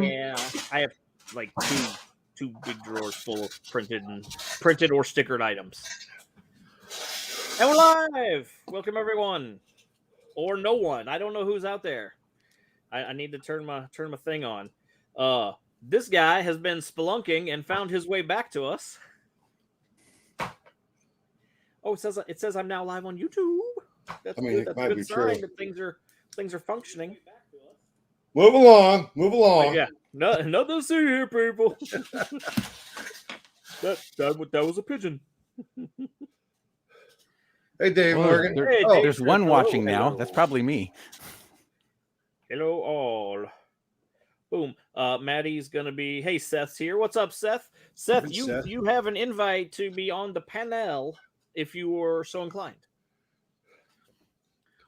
Yeah, I have like two big drawers full of printed or stickered items. And we're live. Welcome everyone, or no one. I don't know who's out there. I need to turn my thing on. This guy has been spelunking and found his way back to us. Oh, it says I'm now live on YouTube. That's good. That's a good sign that things are functioning. Move along. Oh, yeah, nothing to see here, people. that was a pigeon. Hey, Dave Morgan. There's one watching now. That's probably me. Hello, all. Boom. Maddie's gonna be. Hey, Seth's here. What's up, Seth? Seth, you have an invite to be on the panel if you were so inclined.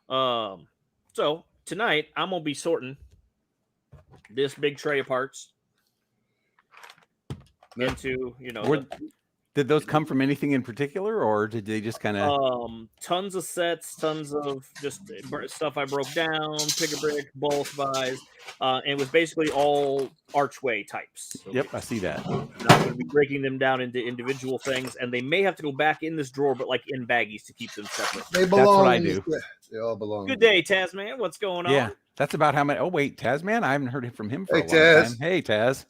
So tonight I'm gonna be sorting this big tray of parts into, did those come from anything in particular, or did they just kind of tons of sets, tons of just stuff I broke down, pick a brick, bulk buys, and it was basically all archway types. So yep, I see that. I'm going to be breaking them down into individual things, and they may have to go back in this drawer, but like in baggies to keep them separate. They belong. That's what I do. They all belong. Good day, Tasman. What's going on? Yeah, that's about how many. Oh wait, Tasman. I haven't heard from him for a long Taz. time. Hey, Taz.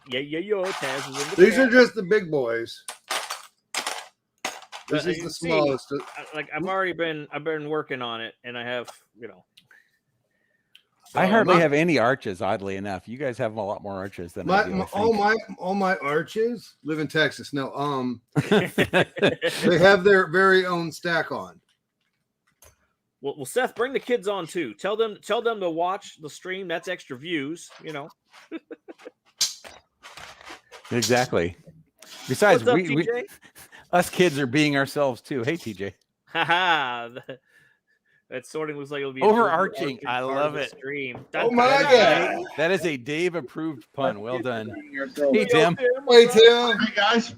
Yeah. Taz is in the These are just the big boys. This is the smallest. I've been working on it, and I have, I hardly have any arches. Oddly enough, you guys have a lot more arches than I do. All my arches live in Texas. No, they have their very own stack on. Well, Seth, bring the kids on too. Tell them to watch the stream. That's extra views. Exactly. Besides, What's up, we us kids are being ourselves too. Hey, TJ. Haha. That sorting looks like it'll be overarching. I love it. Stream. Oh my god! That is a Dave approved pun. Well done. Hey, Tim. Hey, Tim. Hey guys.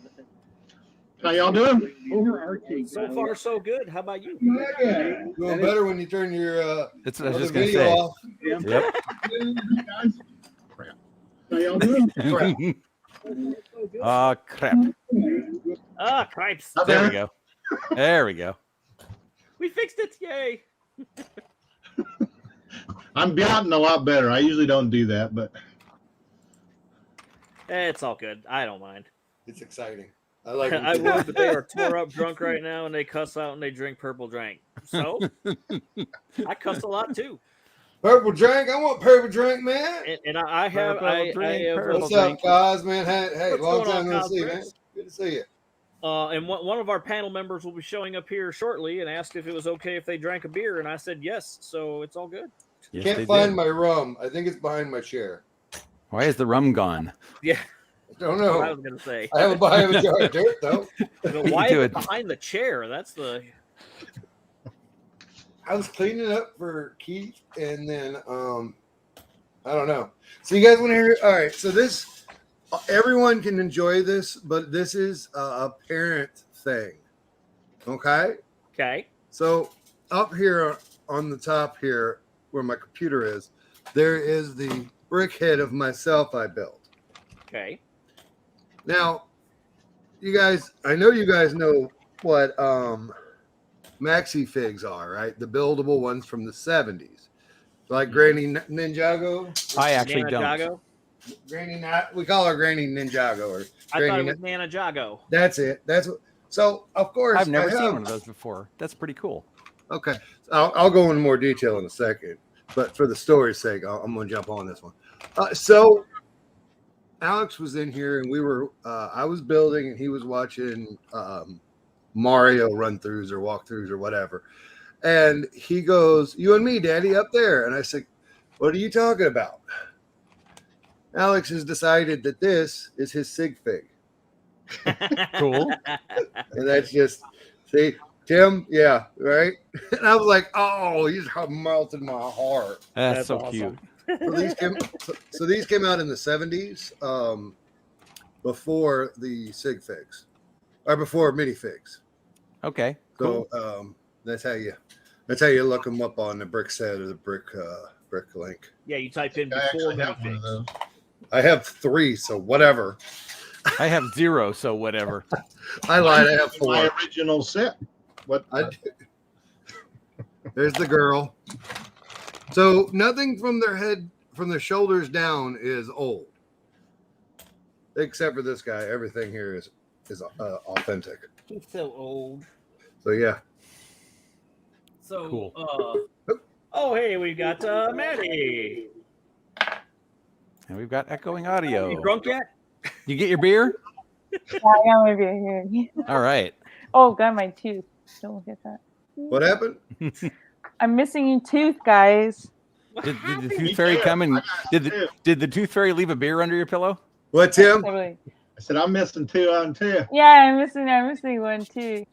How y'all doing? Overarching. So far, so good. How about you? Doing better when you turn your That's what I was just gonna say. off. Yep. How y'all doing? Oh crap. Cripes. There we go. There we go. We fixed it. Yay. I'm gotten a lot better. I usually don't do that, but It's all good. I don't mind. It's exciting. I like it. I would, but they are tore up drunk right now, and they cuss out and they drink purple drink. So I cuss a lot too. Purple drink. I want purple drink, man. And I have. What's up, guys, man? Hey, long time no see, man. Good to see you. And one of our panel members will be showing up here shortly and asked if it was okay if they drank a beer, and I said yes, so it's all good. Yes, Can't find my rum. I think it's behind my chair. Why is the rum gone? Yeah. I don't know. I was gonna say. I have a behind a jar of dirt though. But why is it behind the chair? That's the. I was cleaning up for Keith, and then I don't know. So you guys want to hear? All right. So this, everyone can enjoy this, but this is a parent thing. Okay. Okay. So up here on the top here, where my computer is, there is the brick head of myself I built. Okay. Now, you guys, I know you guys know what maxi figs are, right? The buildable ones from the 70s. Like Granny Ninjago. I actually don't. Granny, we call her Granny Ninjago. Or I thought it was Nana Jago. That's it. That's what. So, of course. I've never seen one of those before. That's pretty cool. Okay. I'll go into more detail in a second. But for the story's sake, I'm going to jump on this one. So, Alex was in here, and we were. I was building, and he was watching Mario run-throughs or walkthroughs or whatever. And he goes, "You and me, Daddy, up there." And I said, "What are you talking about?" Alex has decided that this is his sig fig. Cool. And that's just, see, Tim, yeah, right? And I was like, "Oh, he's melted my heart." That's so awesome. cute. So these came out in the 70s, before the sig figs, or before minifigs. Okay. So Cool. that's how you look them up on the brick set or the brick Bricklink. Yeah, you type in I before actually have one of minifigs. those. I have 3, so whatever. I have 0, so whatever. I lied. I have My 4. original set. What? There's the girl. So nothing from their head, from their shoulders down, is old, except for this guy. Everything here is authentic. He's so old. So yeah. So Cool. oh hey, we got Maddie. And we've got echoing You audio. drunk yet? You get your beer? Yeah, I got my beer here. All right. Oh, got my tooth. Don't look at that. What happened? I'm missing a tooth, guys. Did the Me tooth fairy too. come and I got did the tooth fairy leave a beer under your pillow? What, Tim? Totally. I said I'm missing 2 on 2. Yeah, I'm missing one too.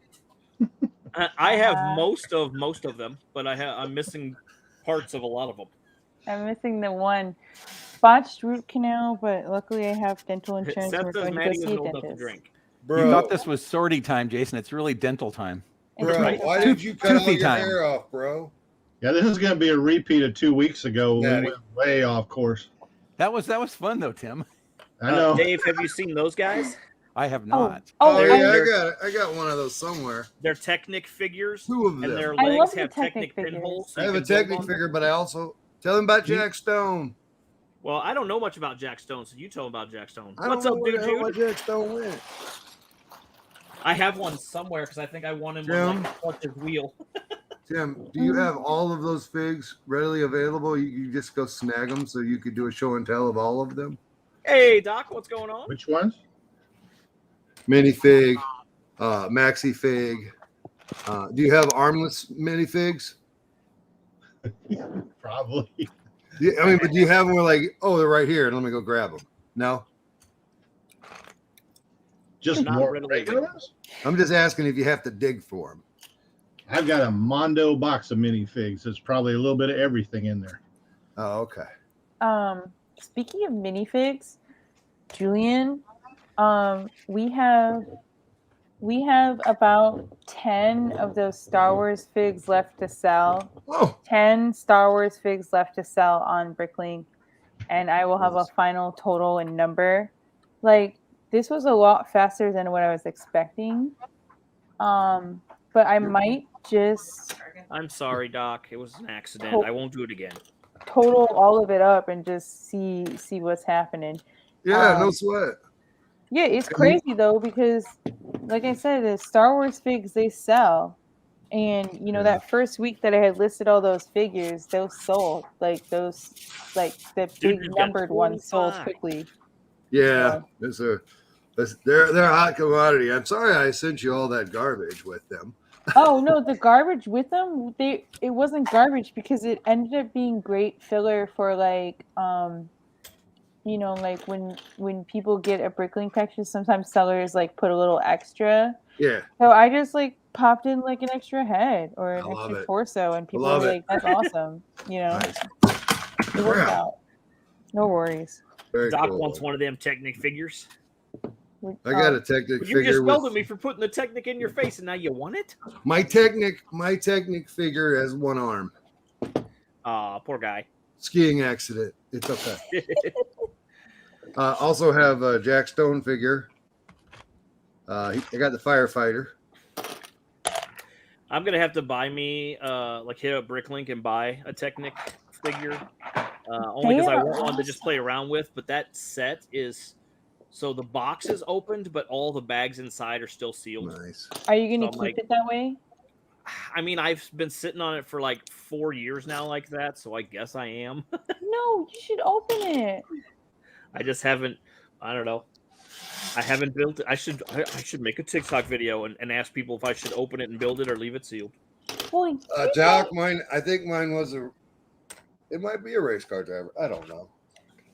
I have most of them, but I'm missing parts of a lot of them. I'm missing the one botched root canal, but luckily I have dental insurance. Seth We're says going to go Maddie see isn't a old enough to dentist. drink. You Bro, thought this was Sortytime, Jason. It's really dental time. It's bro, right. why did you cut all Toothy your time. hair off, bro? Yeah, this is going to be a repeat of 2 weeks ago. Yeah. We went way off course. That was fun though, Tim. I know. Dave, have you seen those guys? I have not. Oh, They're- yeah, they're- I got one of those somewhere. They're Technic figures, 2 of and them. their I love legs the have Technic Technic figures. pinholes. so I you have a can build Technic on them. figure, but I also tell them about Jack Stone. Well, I don't know much about Jack Stone, so you tell them about Jack Stone. I What's don't up, know where dude? the hell my Jude? Jack Stone went. I have one somewhere because I think I won him on like Clutch's wheel. Tim, do you have all of those figs readily available? You just go snag them so you could do a show and tell of all of them? Hey, Doc, what's going on? Which ones? Minifig, maxi fig. Do you have armless minifigs? Probably. Yeah, I mean, but do you have them where like, oh, they're right here. Let me go grab them. No, Just Not more readily regular available. ones? I'm just asking if you have to dig for them. I've got a Mondo box of minifigs. There's probably a little bit of everything in there. Oh, okay. Speaking of minifigs, Julian, we have about 10 of those Star Wars figs left to sell. Oh, 10 Star Wars figs left to sell on Bricklink, and I will have a final total and number. Like, this was a lot faster than what I was expecting. But I might just I'm sorry, Doc. It was an accident. I won't do it again. total all of it up and just see what's happening. yeah, no sweat. Yeah, it's crazy though, because like I said, the Star Wars figs, they sell. And you know, that first week that I had listed all those figures, those sold. Like those, like the Dude, big you've got numbered ones sold 25. quickly. Yeah, they're a hot commodity. I'm sorry I sent you all that garbage with them. Oh no, the garbage with them, it wasn't garbage because it ended up being great filler for like you know, like when people get a Bricklink package, sometimes sellers like put a little extra. Yeah, So I just like popped in like an extra head or an I love extra it. torso, and people love were it. like, "That's awesome," you know. nice. It worked Crap. out. No worries. Very Doc cool. wants one of them Technic figures. I got a Technic But you just figure yelled with at me for putting the Technic in your face, and now you want it? my Technic figure has one arm. Poor guy. Skiing accident. It's okay. Also have a Jack Stone figure. I got the firefighter. I'm gonna have to buy me like hit up Bricklink and buy a Technic figure. Only because I want one to just play around with. But that set is so the box is opened, but all the bags inside are still sealed. Nice. Are you gonna So, keep like- it that way? I mean, I've been sitting on it for like 4 years now, like that. So I guess I am. No, you should open it. I just haven't. I don't know. I haven't built it. I should make a TikTok video and ask people if I should open it and build it or leave it sealed. Well, you Doc, know, I think mine was it might be a race car driver. I don't know.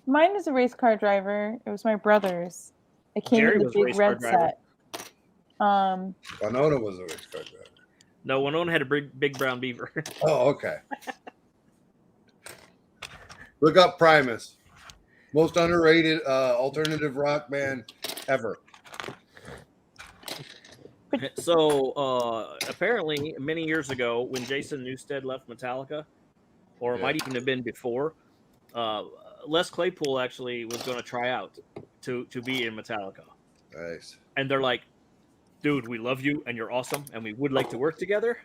mine is a race car driver. It was my brother's. It came Jerry in the was a race big car red driver. set. Winona was a race car driver. No, Winona had a big brown beaver. Oh, okay. Look up Primus. Most underrated alternative rock band ever. So apparently, many years ago, when Jason Newsted left Metallica, or it might even have been before. Les Claypool actually was going to try out to be in Metallica, Nice. and they're like, "Dude, we love you, and you're awesome, and we would like to work together,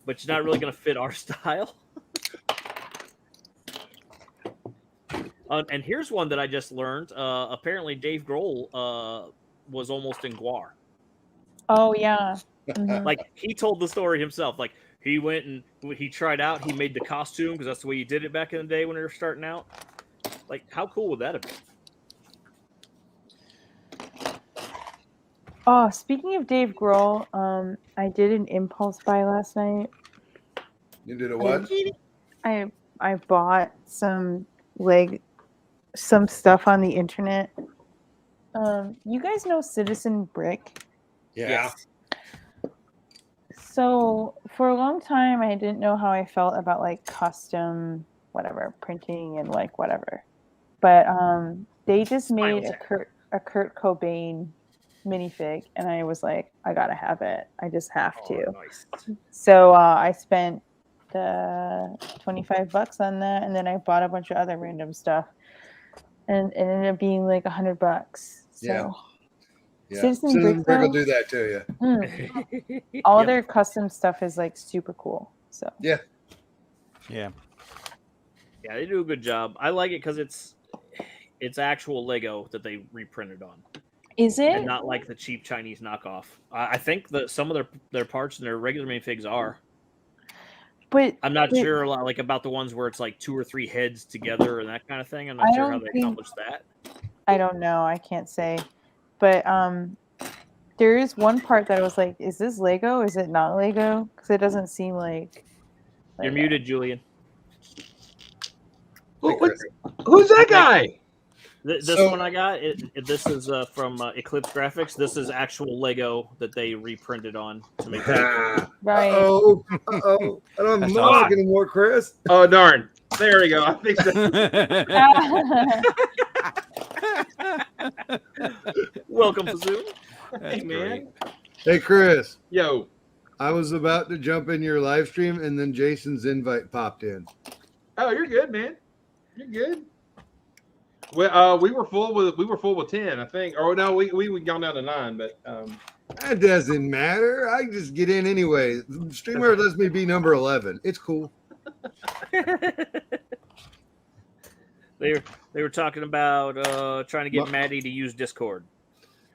but you're not really going to fit our style." And here's one that I just learned. Apparently, Dave Grohl was almost in Guar. Oh yeah. Mhm. Like, he told the story himself. Like, he went and he tried out. He made the costume because that's the way you did it back in the day when they were starting out. Like, how cool would that have been? Oh, speaking of Dave Grohl, I did an impulse buy last night. You did a what? I bought some stuff on the internet. You guys know Citizen Brick? Yeah. Yes. So for a long time, I didn't know how I felt about like custom whatever printing and like whatever, but they just made a Kurt Cobain minifig, and I was like, I gotta have it. I just have to. Nice. So I spent the $25 on that, and then I bought a bunch of other random stuff, and it ended up being like $100. So. Yeah. Yeah. Citizen Brick will do that to you. All Yep. their custom stuff is like super cool. So Yeah. Yeah, they do a good job. I like it because it's actual Lego that they reprinted on, is it? and not like the cheap Chinese knockoff. I think that some of their parts and their regular minifigs are. But I'm not sure a lot, like about the ones where it's like 2 or 3 heads together and that kind of thing. I'm I not sure how don't they think- accomplished that. I don't know. I can't say. But there is one part that I was like, is this Lego? Is it not Lego? Because it doesn't seem like. You're Lego. muted, Julian. Who's that guy? This So- one I got. This is from Eclipse Graphics. This is actual Lego that they reprinted on to make. Right. Uh-oh. Uh-oh. I don't have That's Monarch awesome. anymore, Chris. Oh darn! There we go. I think so. Welcome to Zoom. Hey man, Hey, Chris. yo. I was about to jump in your live stream, and then Jason's invite popped in. Oh, you're good, man. You're good. Well, we were full with 10, I think. Or no, we gone down to 9, but That doesn't matter. I just get in anyway. The streamer lets me be number 11. It's cool. They were talking about trying to get Maddie to use Discord.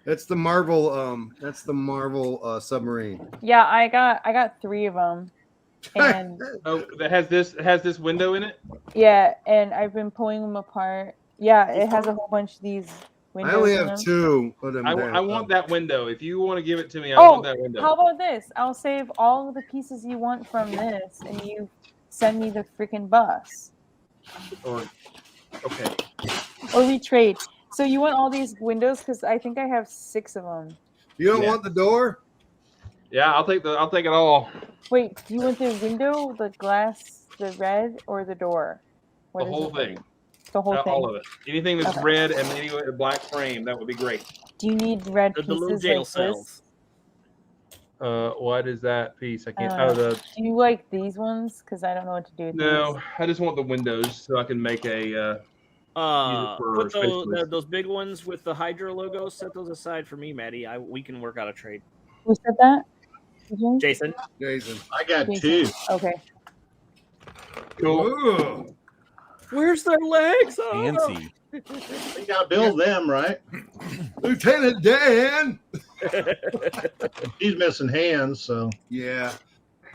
That's the Marvel. That's the Marvel submarine. Yeah, I got 3 of them, and oh, that has this window in it. yeah, and I've been pulling them apart. Yeah, it has a whole bunch of these windows. I only in have them. 2 of them. I want that window. If you want to give it to me, I Oh, want that window. how about this? I'll save all of the pieces you want from this, and you send me the freaking bus, Or okay. or we trade. So you want all these windows? Because I think I have 6 of them. You don't Yeah. want the door? Yeah, I'll take it all. Wait, do you want the window, the glass, the red, or the door? What The is whole it? thing. The whole thing. All of it. Anything that's Okay. red and any black frame, that would be great. Do you need red The little pieces jail like cells. this? What is that piece? I can't. Uh, The Do you like these ones? Because I don't know what to do with no. these. I just want the windows so I can make a. for Put Space Police. those big ones with the Hydra logo. Set those aside for me, Maddie. We can work out a trade. Who said that? Did you? Jason, Jason. I got Jason. 2. Okay. Cool. Ooh. where's their legs? Oh. Fancy. You got to build them, right? Lieutenant Dan. He's missing hands, so Yeah.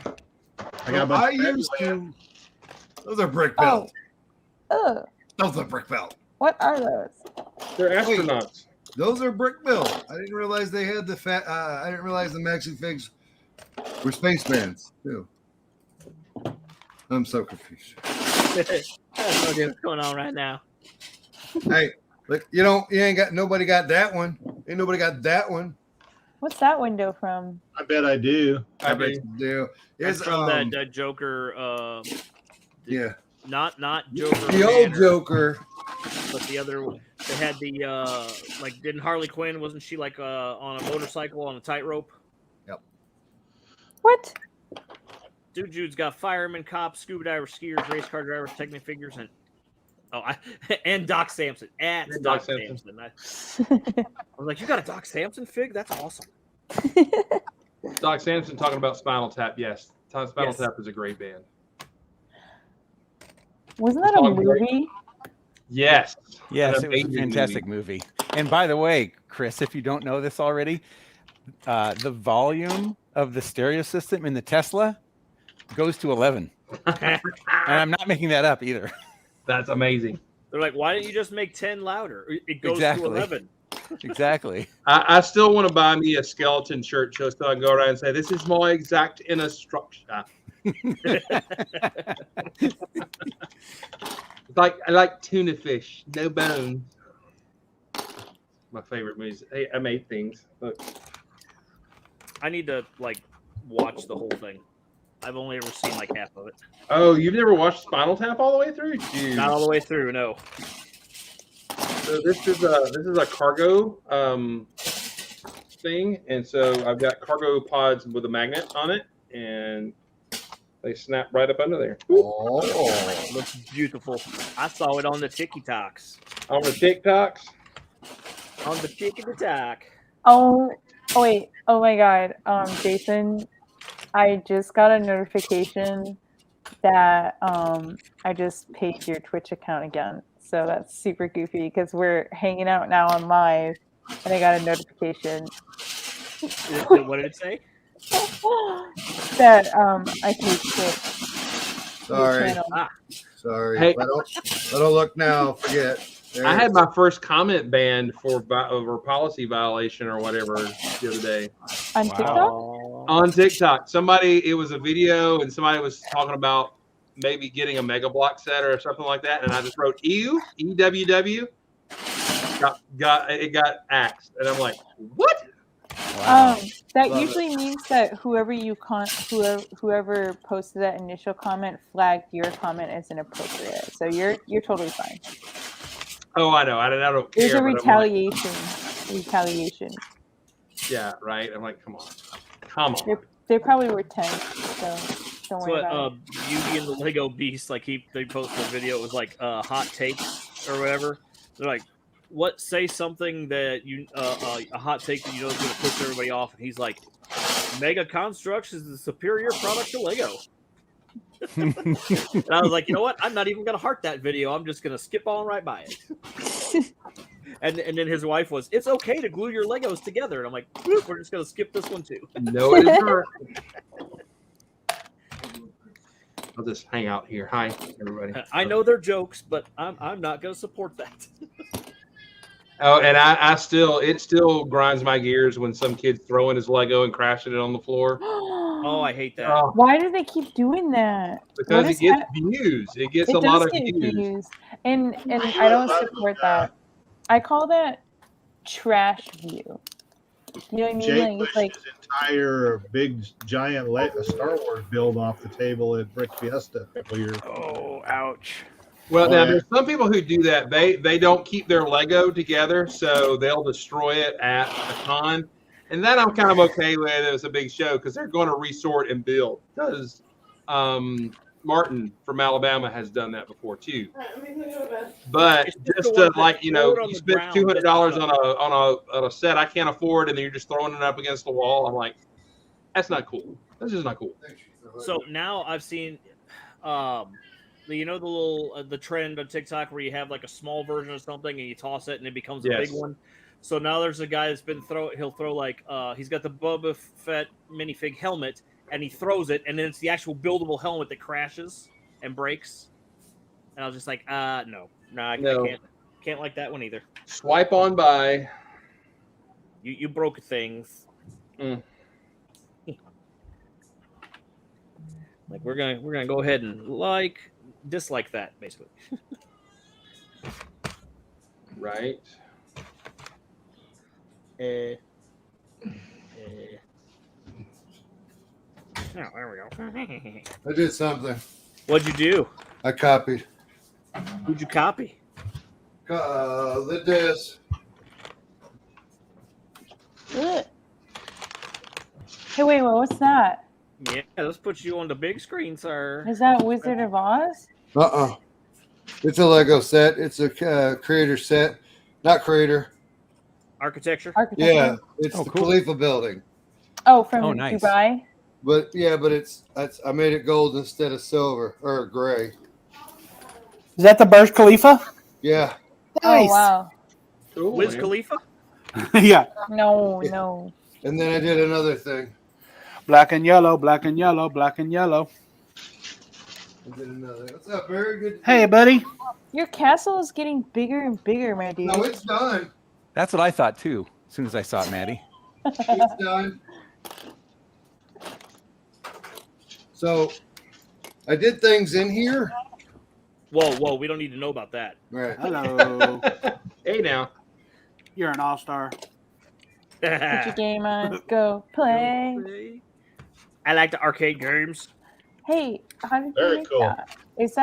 I got a bunch I of used friends. to. Those are brick Oh. belt. Ugh. Those are brick belt. What are those? They're astronauts. Those are brick built. I didn't realize they had the fat. I didn't realize the maxi figs were spacebands too. I'm so confused. I have no idea what's going on right now. Hey, look, you ain't got nobody got that one. Ain't nobody got that one. What's that window from? I bet I do. I bet you do. It's It's from that Joker. yeah, Not Joker. the old Banner, Joker. but the other one. They had the like. Didn't Harley Quinn? Wasn't she like on a motorcycle on a tightrope? What? Dude Jude's got firemen, cops, scuba divers, skiers, race car drivers, Technic figures, and and Doc Samson. At And Doc Doc Samson. Samson. I was like, you got a Doc Samson fig? That's awesome. Doc Samson talking about Spinal Tap. Yes, Spinal Yes. Tap is a great band. Wasn't that a movie? Yes. Yes, An it was a amazing fantastic movie. And by the way, Chris, if you don't know this already, the volume of the stereo system in the Tesla goes to 11. And I'm not making that up either. That's amazing. They're like, why didn't you just make 10 louder? It goes Exactly. to 11. Exactly. I still want to buy me a skeleton shirt just so I can go around and say, this is my exact inner structure. I like tuna fish, no bones. My favorite movies. Hey, I made things. Look. I need to like watch the whole thing. I've only ever seen like half of it. Oh, you've never watched Spinal Tap all the way through? Dude. Not all the way through, no. So this is a cargo thing, and so I've got cargo pods with a magnet on it, and they snap right up under there. Oh, Looks beautiful. I saw it on the TikToks. On the TikToks. On the TikTok. Oh wait. Oh my God. Jason, I just got a notification that I just paid your Twitch account again. So that's super goofy because we're hanging out now on live, and I got a notification What did it say? that I paid Twitch. sorry, channel. sorry. Hey. If I don't look now, forget. There I it had is. my first comment banned for policy violation or whatever the other day On TikTok? on TikTok. It was a video, and somebody was talking about maybe getting a Mega Block set or something like that, and I just wrote EW. It got axed, and I'm like, what? Wow. That Love usually means that whoever posted that initial comment flagged your comment as inappropriate. So you're totally fine. Oh, I know. I don't care. There's a but I'm like, retaliation. yeah, right. I'm like, come on. They probably were tense, so don't That's worry what about it. Beauty and the Lego Beast, like they posted a video, it was like hot takes or whatever. They're like, say something that you a hot take that you know is gonna piss everybody off, and he's like, Mega Constructs is the superior product to Lego. And I was like, you know what? I'm not even gonna heart that video. I'm just gonna skip on right by it. and then his wife was, it's okay to glue your Legos together. And I'm like, we're just gonna skip this one too. No, it is not. I'll just hang out here. Hi, everybody. I know they're jokes, but I'm not gonna support that. Oh, and it still grinds my gears when some kid's throwing his Lego and crashing it on the floor. Oh, I hate that. Oh, Why do they keep doing that? because What it is gets that? views. It gets It a lot does of get views. views, and I don't support that. I call that trash view. You know what I mean? Jay Like, it's pushed like his entire big giant Star Wars build off the table at Brick Fiesta a couple years ago. Oh, ouch. Well, Oh, now yeah. there's some people who do that. They don't keep their Lego together, so they'll destroy it at a con. And that I'm kind of okay with. It was a big show because they're going to resort and build. Because Martin from Alabama has done that before too. But It's just the to ones that you throw know, it on you the spent ground. $200 on a set I can't afford, and then you're just throwing it up against the wall. I'm like, that's not cool. That's just not cool. So now I've seen, you know, the little the trend on TikTok where you have like a small version of something and you toss it and it becomes a Yes. big one. So now there's a guy that's been he'll throw like he's got the Boba Fett minifig helmet and he throws it and then it's the actual buildable helmet that crashes and breaks. And I was just like, no, No. I can't like that one either. Swipe on by. You broke things. Mm. Like we're gonna go ahead and dislike that basically. Right. Oh, there we go. I did something. What'd you do? I copied Who'd you copy? the disc. ugh. Hey, wait, what's that? Yeah, let's put you on the big screen, sir. Is that Wizard of Oz? It's a Lego set. It's a creator set, not creator. Architecture. Architecture? Yeah, it's Oh, the cool. Khalifa building. Oh, from Oh, nice. Dubai? But yeah, but I made it gold instead of silver or gray. Is that the Burj Khalifa? Yeah. Oh, wow. Cool, Wiz man. Khalifa? Yeah. No, no. And then I did another thing. Black and yellow, black and yellow, black and yellow. I did another. What's up, very good. Hey, buddy. Your castle is getting bigger and bigger, my dude. No, it's done. That's what I thought too. As soon as I saw it, Maddie. It's done. So I did things in here. Whoa, we don't need to know about that. Right. Hello. Hey now. You're an all-star. Put your game on. Go play. I like the arcade games. Hey, how did Very you make cool. that? Is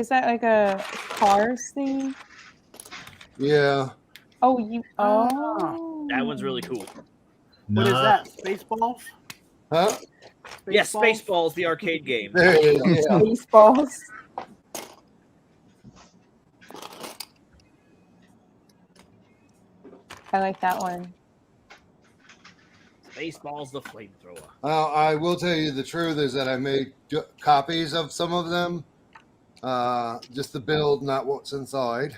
that like a Cars thing? Yeah. Oh, you. Oh. That one's really cool. What is that? Spaceballs? Huh? Yes, Spaceballs, the arcade game. There it is. Yeah. Baseballs. I like that one. Spaceballs, the flamethrower. I will tell you the truth is that I made copies of some of them. Just the build, not what's inside.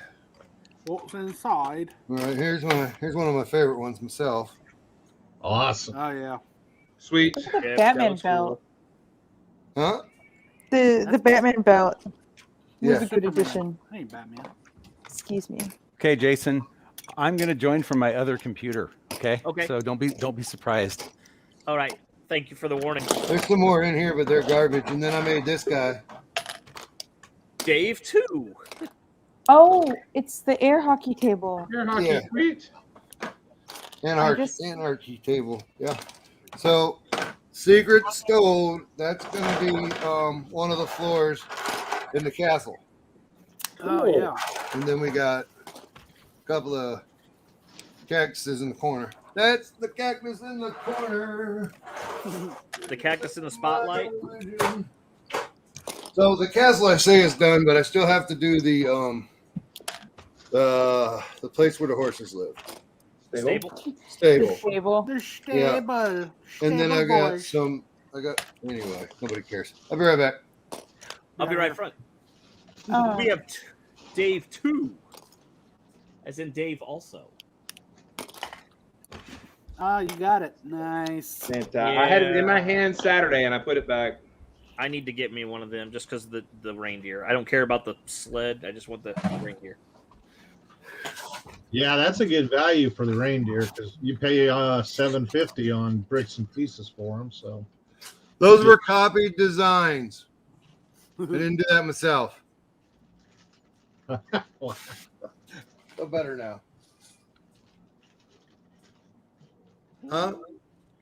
What's inside? All right, here's one of my favorite ones myself. Awesome. Oh, yeah. Sweet. Look at the Yeah, Batman that was belt. cool. Huh? The Batman belt Yeah. was a good Superman. addition. Hey, Batman. Excuse me. Okay, Jason, I'm gonna join from my other computer. Okay. Okay. So don't be surprised. All right. Thank you for the warning. There's some more in here, but they're garbage. And then I made this guy. Dave 2. Oh, it's the air hockey table. You're hockey Yeah. sweet. Anarchy table. Yeah. So secret stove, that's gonna be one of the floors in the castle. Oh, yeah. And then we got a couple of cactuses in the corner. That's the cactus in the corner. The cactus in the spotlight. So the castle I say is done, but I still have to do the place where the horses live. Stable. Stable. Table. The stable. And then I got anyway, nobody cares. I'll be right back. I'll be right front. Oh. We have Dave 2. As in Dave also. Oh, you got it. Nice. I had it in my hand Saturday and I put it back. I need to get me one of them just because the reindeer. I don't care about the sled. I just want the reindeer. Yeah, that's a good value for the reindeer because you pay $750 on bricks and pieces for them. So Those were copied designs. I didn't do that myself. Feel better now. Huh?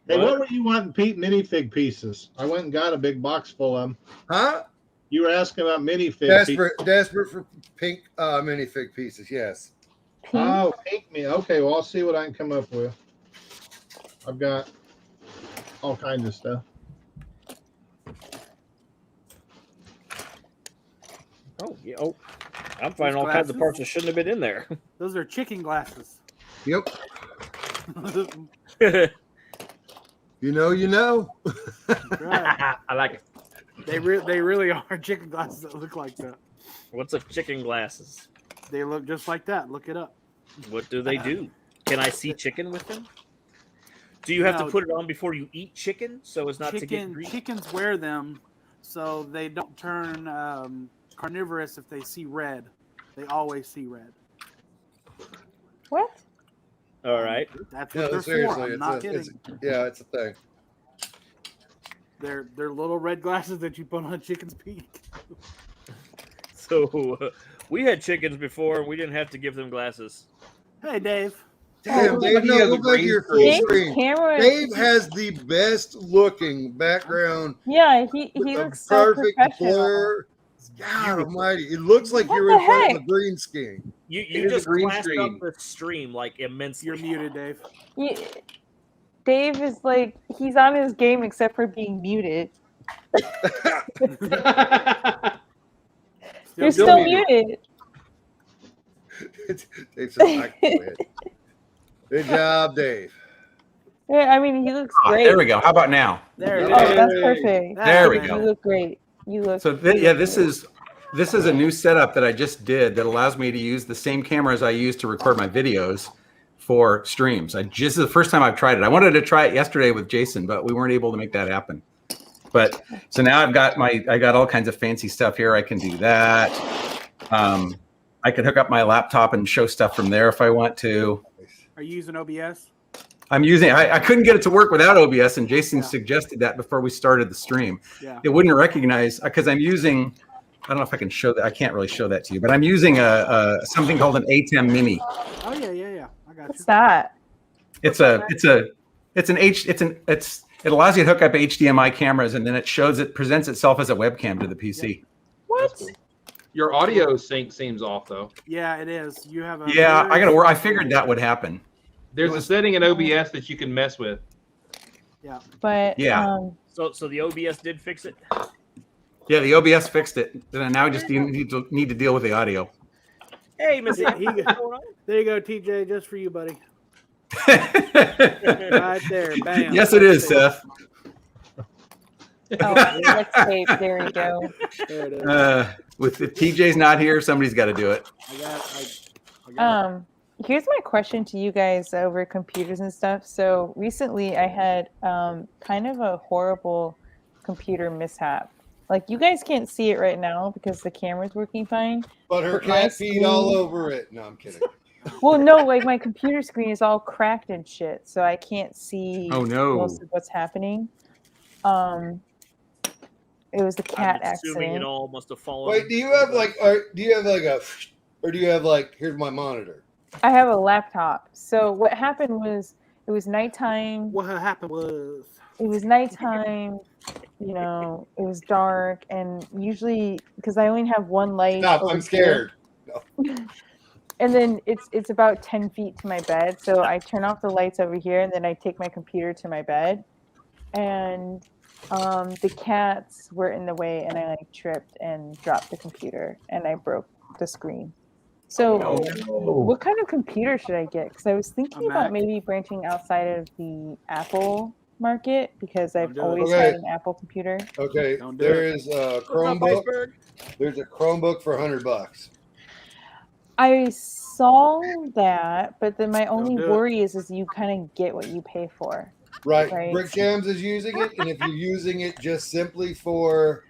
hey, what were you wanting, Pete? Minifig pieces. I went and got a big box full of them. Huh? You were asking about minifig pieces. Desperate for pink minifig pieces. Yes. Pink. Oh, pink me. Okay, well, I'll see what I can come up with. I've got all kinds of stuff. Oh, yeah. Oh, I'm finding all kinds of parts that shouldn't have been in there. Those are chicken glasses. Yep. You know. Right. I like it. They really are chicken glasses that look like that. What's a chicken glasses? They look just like that. Look it up. What do they do? Can I see chicken with them? Do you have to No. put it on before you eat chicken so as not to get greasy? Chickens wear them so they don't turn carnivorous if they see red. They always see red. What? All right. That's No, what they're seriously, for. I'm it's not a- kidding. it's a thing. They're little red glasses that you put on a chicken's beak. So we had chickens before and we didn't have to give them glasses. Hey, Dave. Damn, Oh, Dave, he no, has go a back to green your full screen. Dave's screen. camera. Dave has the best looking background. Yeah, he with a looks so perfect professional. blur. God almighty. It looks like What you're the in front of heck? a green screen. You It is a just green flashed screen. up the stream like immensely. You're muted, Dave. Dave is like he's on his game except for being muted. You're Still still muted. muted. Dave said, "I quit." Good job, Dave. Yeah, I mean, he looks Ah, great. there we go. How about now? There it Oh, is. that's Yay. perfect. There we You go. look great. You look. So you look this great. is a new setup that I just did that allows me to use the same cameras I use to record my videos for streams. This is the first time I've tried it. I wanted to try it yesterday with Jason, but we weren't able to make that happen. But so now I got all kinds of fancy stuff here. I can do that. I can hook up my laptop and show stuff from there if I want to. Are you using OBS? I'm using. I couldn't get it to work without OBS, and Jason suggested that before we started the stream. Yeah. It wouldn't recognize because I'm using. I don't know if I can show that. I can't really show that to you, but I'm using a something called an ATEM Mini. Oh yeah. I got What's you. that? It allows you to hook up HDMI cameras, and then it presents itself as a webcam to the PC. What? Your audio sync seems off though. Yeah, it is. You have a. Yeah, I very gotta work. I small- figured that would happen. There's a setting in OBS that you can mess with. Yeah. But Yeah. So the OBS did fix it. Yeah, the OBS fixed it. Then I now just need to deal with the audio. Hey, Miss Yeah, Andy, he- what's going on? There you go, TJ, just for you, buddy. Yes, Right there, bam. it is, Seth. oh, let's tape. There we go. There it is. If TJ's not here, somebody's got to do it. I got it. Here's my question to you guys over computers and stuff. So recently I had kind of a horrible computer mishap. Like, you guys can't see it right now because the camera's working fine. But her But my cat peed all screen- over it. No, I'm kidding. Well, no, like my computer screen is all cracked and shit, so I can't see Oh, no. most of what's happening. It was the cat I'm assuming accident. it all must have fallen. Wait, do you have like here's my monitor? I have a laptop. So what happened was it was nighttime. What happened was. It was nighttime. You know, it was dark, and usually because I only have one light. Stop, over I'm here. scared. And then it's about 10 feet to my bed, so I turn off the lights over here, and then I take my computer to my bed, and the cats were in the way, and I like tripped and dropped the computer, and I broke the screen. So what kind of computer should I get? Because I was thinking A about Mac? maybe branching outside of the Apple market because I've Don't do it. always Okay. had an Apple computer. Okay, Don't do there it. is a What's up, Chromebook. iceberg? There's a Chromebook for $100. I saw that, but then my only do it. worry is you kind of get what you pay for. Right. Right. Brick Jams is using it, and if you're using it just simply for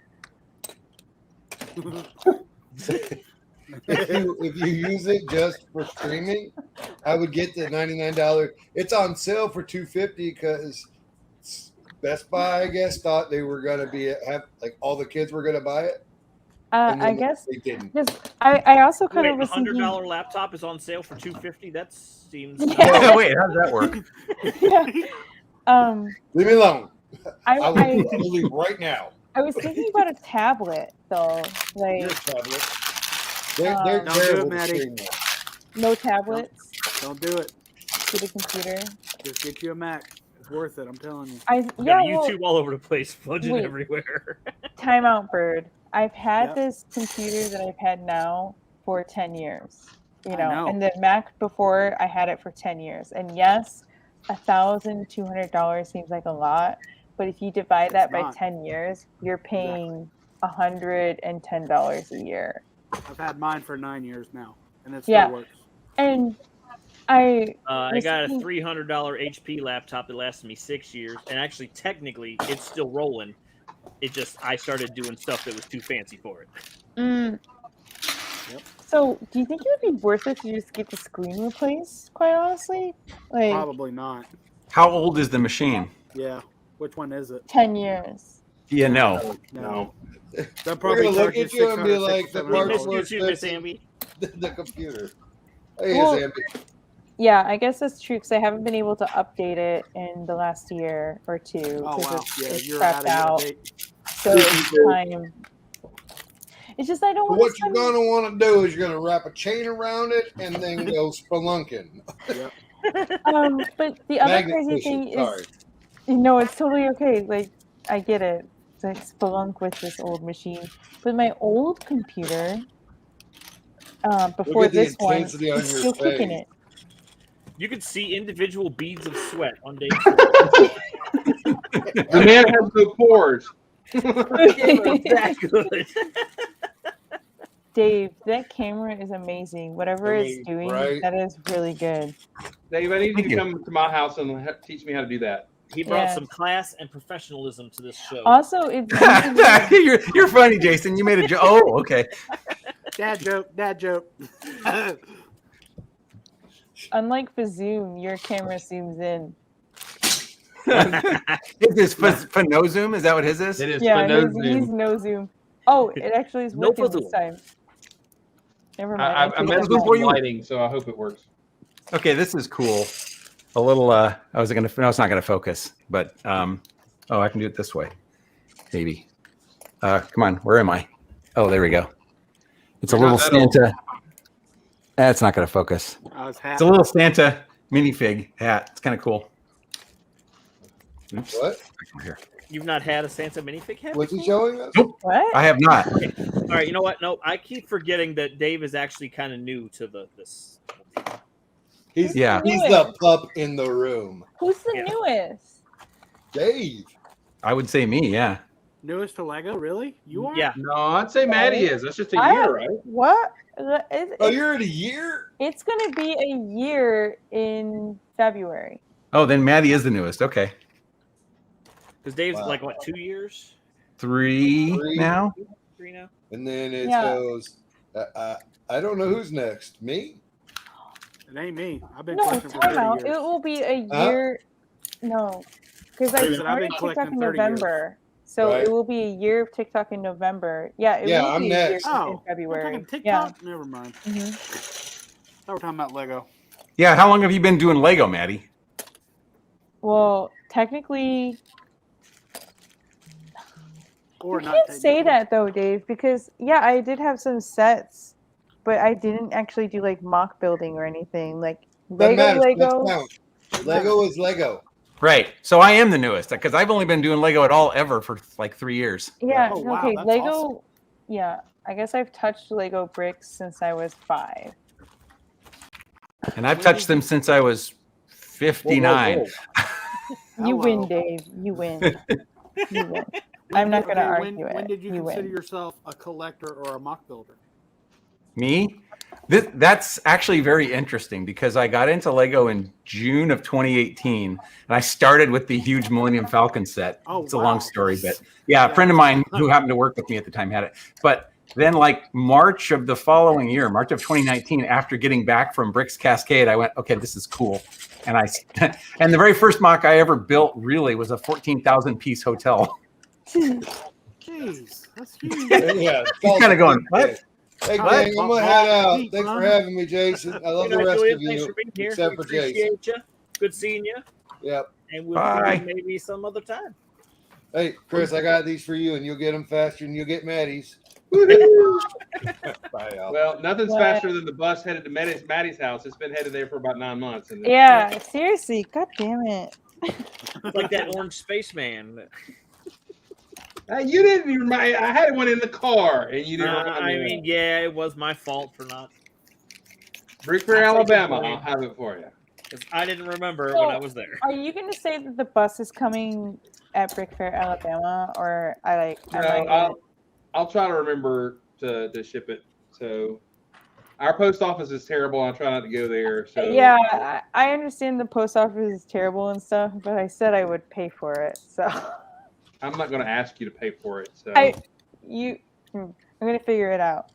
if you use it just for streaming, I would get the $99. It's on sale for $250 because Best Buy, I guess, thought they were gonna like all the kids were gonna buy it. And I then guess they didn't. just I also kind Wait, of a was thinking. $100 laptop is on sale for $250. That seems. Yeah. Wait, how does that work? Yeah. Leave me alone. I will I leave right now. I was thinking about a tablet though, like Your tablet. They're Don't do it, terrible to Maddie. stream with. no tablets Don't do it. to the computer. Just get you a Mac. It's worth it. I'm telling you. I You yeah, got well, YouTube all over the place, fudging wait. everywhere. time out, Bird. I've had Yep. this computer that I've had now for 10 years. You I know, know. and the Mac before I had it for 10 years. And yes, $1,200 seems like a lot, but if you divide that by not. 10 years, you're paying $110 a year. I've had mine for 9 years now, and it Yeah. still works. And I I was got a thinking- $300 HP laptop that lasted me 6 years, and actually, technically, it's still rolling. It just I started doing stuff that was too fancy for it. Yep. So, do you think it would be worth it to just get the screen replaced? Quite honestly, like Probably not. How old is the machine? Yeah. Which one is it? 10 years. Yeah, no. No. They'll We're probably gonna look charge at you and be 600, like, the We parts miss were you too, Miss expensive. Amby. The computer. Hey, Well, it's Ambi. Yeah, I guess that's true because I haven't been able to update it in the last year or two Oh because wow. Yeah, it's you're crapped out of out. your date. So it's time. It's just I don't But want what to you're spend. gonna want to do is you're gonna wrap a chain around it and then go spelunking. But the other Magnet crazy fishing, thing sorry. is, you know, it's totally okay. Like I get it. So I spelunk with this old machine. But my old computer, before at the this one, intensity on is your still kicking face. it. You could see individual beads of sweat on Dave's The man has no pores. that good. Dave, that camera is amazing. Whatever it's doing, right? that is really good. Dave, I need you Thank to you. come to my house and teach me how to do that. He brought Yeah. some class and professionalism to this show. Also, it's using you're funny, Jason. You made a joke. Oh, okay. Dad joke. Dad joke. unlike the zoom, your camera zooms in. Is this for no zoom? Is that what his is? It is Yeah, no he's zoom. no zoom. Oh, it actually is No working this zoom. time. Never mind. I take messed that with back. some lighting, so I hope it works. Okay, this is cool. A little. I was gonna. No, it's not gonna focus. But oh, I can do it this way. Maybe. Come on. Where am I? Oh, there we go. It's a You're little not that old. Santa. That's not gonna focus. I was It's happy. a little Santa minifig hat. It's kind of cool. Oops. What? Here. You've not had a Santa minifig hat? What's he showing us? What? I have not. All right, you know what? No, I keep forgetting that Dave is actually kind of new to this. He's Yeah. he's the pup in the room. Who's the Yeah. newest? Dave. I would say me. Yeah. Newest to Lego, really? You are? Yeah. No, I'd say Maddie is. That's just a I- year, right? What? Oh, you're at a year? It's going to be a year in February. Oh, then Maddie is the newest. Okay. Because Dave's Wow. like, what, 2 years? Three Three. now. 3 now? And then it Yeah. goes. I don't know who's next. Me? It ain't me. I've been No, collecting for time 30 out. years. It will be a Huh? year. No, because I Wait a minute, I've started been TikTok collecting in 30 years. November. So Right. it will be a year of TikTok in November. Yeah, it Yeah, will I'm be a year next. in Oh, we're February. talking Yeah. TikTok? Never mind. Mhm. Thought we're talking about Lego. Yeah. How long have you been doing Lego, Maddie? Well, technically, Or you not can't say technically. that though, Dave, because yeah, I did have some sets, but I didn't actually do like mock building or anything. Like Doesn't matter. Lego. Let's count. Lego is Lego. Right. So I am the newest because I've only been doing Lego at all ever for like 3 years. Yeah. Oh, wow, Okay. that's Lego. awesome. Yeah. I guess I've touched Lego bricks since I was 5. And I've touched them since I was 59. You win, Hello. Dave. You win. You win. I'm not going to argue When it. did you You consider win. yourself a collector or a mock builder? Me? That's actually very interesting because I got into Lego in June of 2018 and I started with the huge Millennium Falcon set. Oh, It's a wow. long story, but yeah, a Yeah. friend of mine who happened to work with me at the time had it. But then like March of the following year, March of 2019, after getting back from Bricks Cascade, I went, okay, this is cool. And and the very first mock I ever built really was a 14,000 piece hotel. Jeez, that's huge. Yeah. He's kind of going, what? Hey, What? gang, I'm gonna head out. Neat, Thanks for huh? having me, Jason. I love Good the night, rest Julian. of Thanks you, for being here. except We for Jason. appreciate you. Good seeing you. Yep. And we'll Bye. see you maybe some other time. Hey, Chris, I got these for you, and you'll get them faster than you'll get Maddie's. Bye, y'all. Well, nothing's What? faster than the bus headed to Maddie's house. It's been headed there for about 9 months. And Yeah. Seriously. God damn it. It's like that orange spaceman. You didn't even. I had one in the car, and you didn't. I mean, yeah, it was my fault for not. Brick Fair, I'll take Alabama. it for you. I'll have it for you. 'Cause I didn't remember So- when I was there. Are you going to say that the bus is coming at Brick Fair, Alabama? Or am I No, gonna- I'll try to remember to ship it. So our post office is terrible. I try not to go there. So Yeah, I understand the post office is terrible and stuff, but I said I would pay for it. So I'm not going to ask you to pay for it. So I'm gonna figure it out.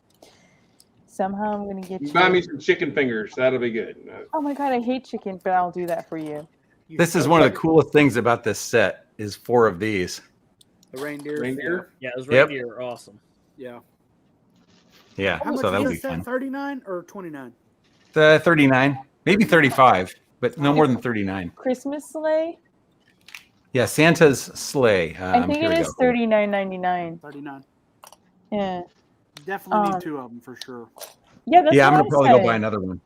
Somehow I'm gonna get you you. buy me some chicken fingers. That'll be good. Oh my god, I hate chicken, but I'll do that for you. This is one of the coolest things about this set is 4 of these. The reindeer. Reindeer? Yeah, those Yep. reindeer are awesome. Yeah. Yeah, How much so that'll is be this set? fun. 39 or 29? 39, maybe 35, but no more than 39. Christmas sleigh? Yeah, Santa's sleigh. I think here it we is go. $39.99. 39. Yeah. Definitely Um, need 2 of them for sure. Yeah, that's Yeah, I'm what gonna I probably go said. buy another one.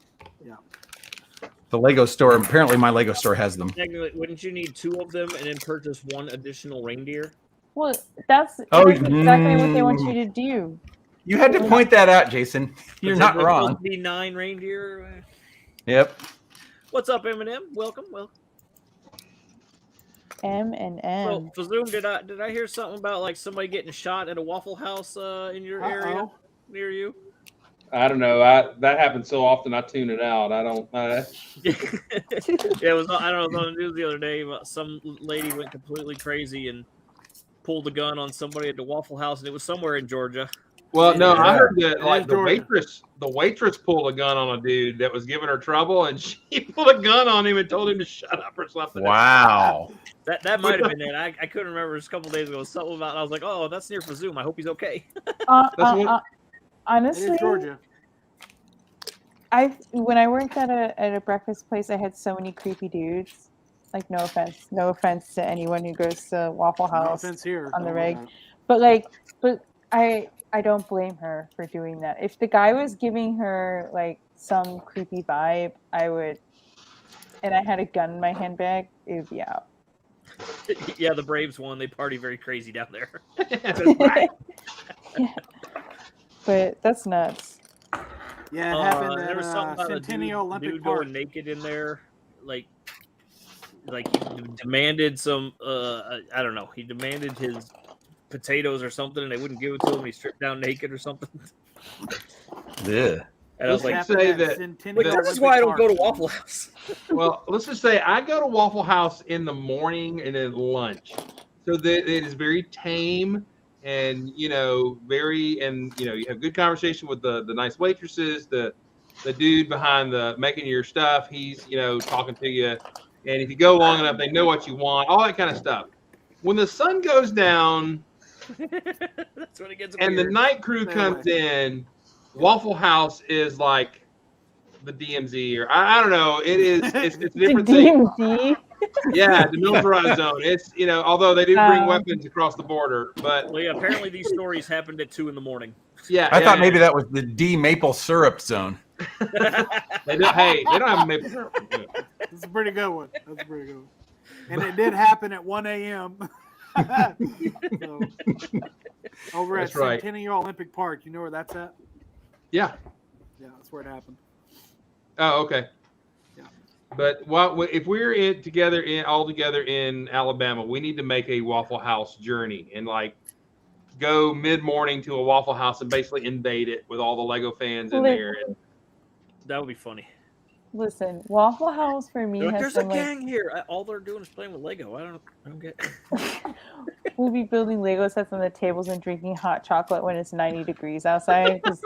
Yeah. The Lego store. Apparently, my Lego store has them. Technically, wouldn't you need 2 of them and then purchase 1 additional reindeer? Well, that's exactly what they want you to do. You had to point that out, Jason. You're Is not there supposed wrong. to be 9 reindeer. Yep. What's up, Eminem? Welcome. M and So, M. Fazoom, did I hear something about like somebody getting shot at a Waffle House in your area near you? I don't know. That happens so often. I tune it out. I don't. Yeah, it was. I don't know. It was on the news the other day. But some lady went completely crazy and pulled a gun on somebody at the Waffle House, and it was somewhere in Georgia. Well, no, I heard that It like is the Georgia. waitress pulled a gun on a dude that was giving her trouble, and she pulled a gun on him and told him to shut up or something. Wow. That might have been it. I couldn't remember. It was a couple days ago. Something about. I was like, oh, that's near Fazoom. I hope he's okay. What- It Honestly, is Georgia. When I worked at a breakfast place, I had so many creepy dudes. Like, no offense to anyone who goes to Waffle No House offense here. on the Don't reg, worry but I don't blame her for doing that. If the guy was giving her like some creepy vibe, I would, and I had a gun in my handbag, it would be out. Yeah, the Braves won. They party very crazy down there. Yeah. But that's nuts. Yeah, it happened There was something at about Centennial a Olympic dude Park. going naked in there, like he demanded some. I don't know. He demanded his potatoes or something, and they wouldn't give it to him. He stripped down naked or something. Yeah. And I was like, Let's Happened say at that- Centennial this is Olympic why I don't go to Park. Waffle House. Well, let's just say I go to Waffle House in the morning and then lunch, so that it is very tame and you have good conversation with the nice waitresses, the dude behind the making your stuff. He's talking to you, and if you go long enough, they know what you want, all that kind of stuff. When the sun goes down That's when it gets and the weird. night crew Stay comes away. in, Waffle House is like the DMZ, or I don't know. It's a different thing. DMZ. Yeah, the militarized zone. It's although they do bring Um, weapons across the border, but Well, yeah, apparently these stories happened at 2 a.m. yeah, I thought maybe that was the D maple syrup zone. they don't. Hey, they don't have maple syrup. That's a pretty good one. That's a pretty good one. And it did happen at 1 a.m. So, over That's at right. Centennial Olympic Park. You know where that's at? Yeah. Yeah, that's where it happened. Oh, okay. Yeah. But if we're all together in Alabama, we need to make a Waffle House journey and like go mid-morning to a Waffle House and basically invade it with all the Lego fans in there. And That would be funny. Listen, Waffle House for me They're like, has there's a been like, gang here. All they're doing is playing with Lego. I don't get. we'll be building Lego sets on the tables and drinking hot chocolate when it's 90 degrees outside. Because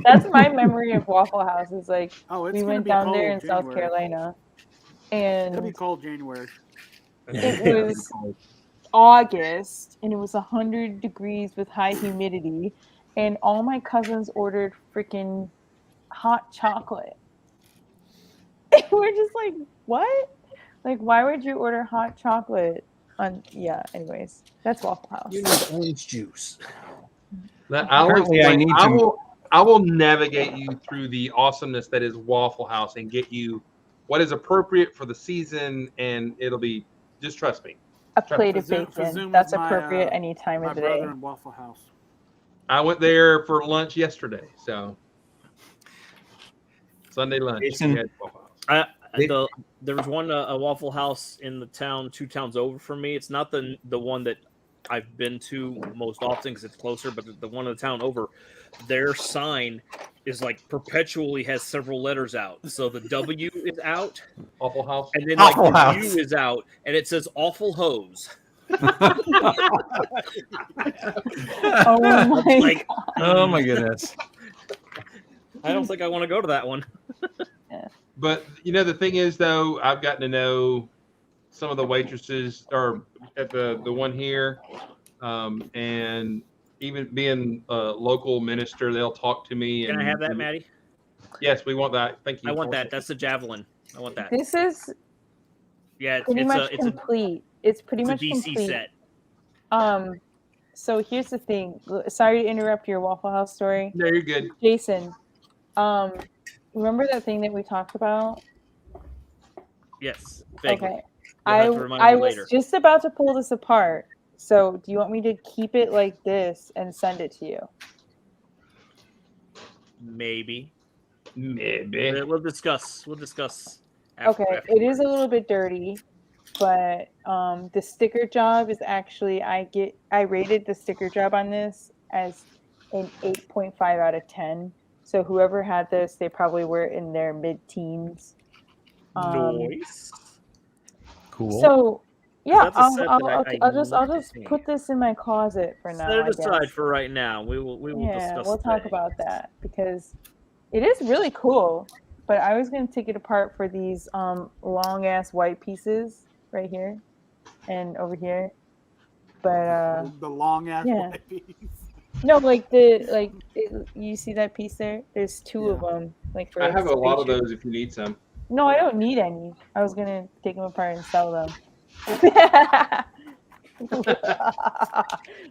that's my memory of Waffle House. Is like Oh, it's we gonna went be down cold there in South January. Carolina, It's gonna be and cold January. it was August, and it was 100 degrees with high humidity, and all my cousins ordered freaking hot chocolate. We're just like, what? Like, why would you order hot chocolate? Anyways, that's Waffle House. You need orange juice. Apparently I need to- I will navigate you through the awesomeness that is Waffle House and get you what is appropriate for the season, and it'll be just trust me. A plate of Fazoom bacon. was That's my, appropriate any time My of the day. brother in Waffle House. I went there for lunch yesterday, so Sunday lunch. Jason- we had Waffle House. There was one a Waffle House in the town 2 towns over from me. It's not the one that I've been to most often because it's closer, but the one in the town over, their sign is like perpetually has several letters out. So the W is out, Waffle House. and then like Awful the House. U is out, and it says awful hose. Oh my Like, Oh my goodness. I don't think I want to go to that one. But the thing is, though, I've gotten to know some of the waitresses, or at the one here, and even being a local minister, they'll talk to me. Can I have that, Maddie? Yes, we want that. Thank you. I want that. That's the javelin. I want that. This is Yeah, pretty much complete. It's pretty it's a much DC complete. set. So here's the thing. Sorry to interrupt your Waffle House story. No, you're good. Jason, remember that thing that we talked about? Yes. Vaguely. Okay. You'll have to remind I me was later. just about to pull this apart So do you want me to keep it like this and send it to you? Maybe. Maybe. We'll discuss. Okay, it is a little bit dirty, but the sticker job is actually I rated the sticker job on this as an 8.5 out of 10. So whoever had this, they probably were in their mid-teens. Noise. Cool. So yeah, That's a set that I'll just need. put this in my closet for now. Set it I aside guess. for right now. We will Yeah, discuss. we'll talk about that because it is really cool. But I was going to take it apart for these long ass white pieces right here and over here. But The long ass yeah. white piece. No, you see that piece there? There's two of them. Like for I have a lot of spaceship. those if you need some. No, I don't need any. I was gonna take them apart and sell them.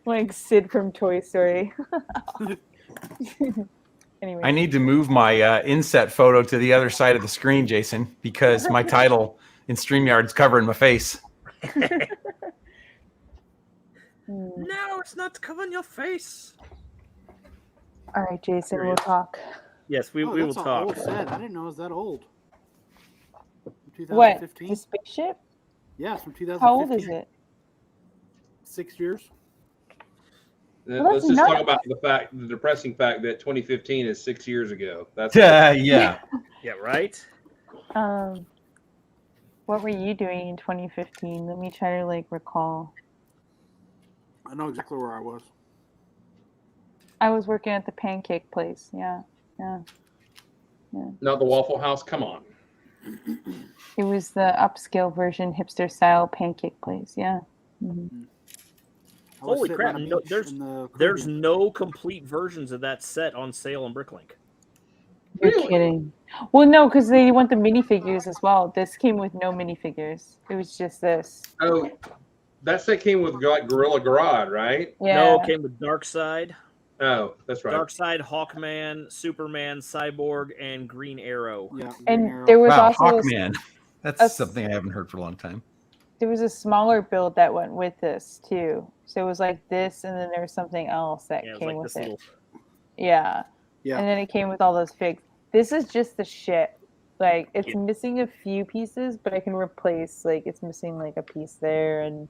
Like Sid from Toy Story. Anyway. I need to move my inset photo to the other side of the screen, Jason, because my title in StreamYard's covering my face. No, it's not covering your face. All right, Jason, There we'll it is. talk. Yes, we will That's an talk. old set. I didn't know it was that old. From What? 2015. The spaceship? Yeah, it's from 2015. How old is it? 6 years. Well, Let's that's just talk nuts. about the depressing fact that 2015 is 6 years ago. That's Yeah. Yeah, right. What were you doing in 2015? Let me try to recall. I know exactly where I was. I was working at the pancake place. Yeah. not the Waffle House. Come on. It was the upscale version, hipster style pancake place. Yeah. Mhm. I was Holy sitting crap! on a No, beach there's in the there's Caribbean. no complete versions of that set on sale on Bricklink. You're Really? kidding. Well, no, because they want the minifigures as well. This came with no minifigures. It was just this. Oh, that set came with Gorilla Grodd, right? Yeah. No, it came with Darkseid, Oh, that's right. Darkseid, Hawkman, Superman, Cyborg, and Green Arrow. Yeah, And Green Arrow. there was Wow, also Hawkman. That's a- something I haven't heard for a long time. there was a smaller build that went with this too. So it was like this, and then there was something else that Yeah, it was came like with this it. little. Yeah. Yeah. And then it came with all those figs. This is just the shit. Like it's Yeah. missing a few pieces, but I can replace it's missing a piece there and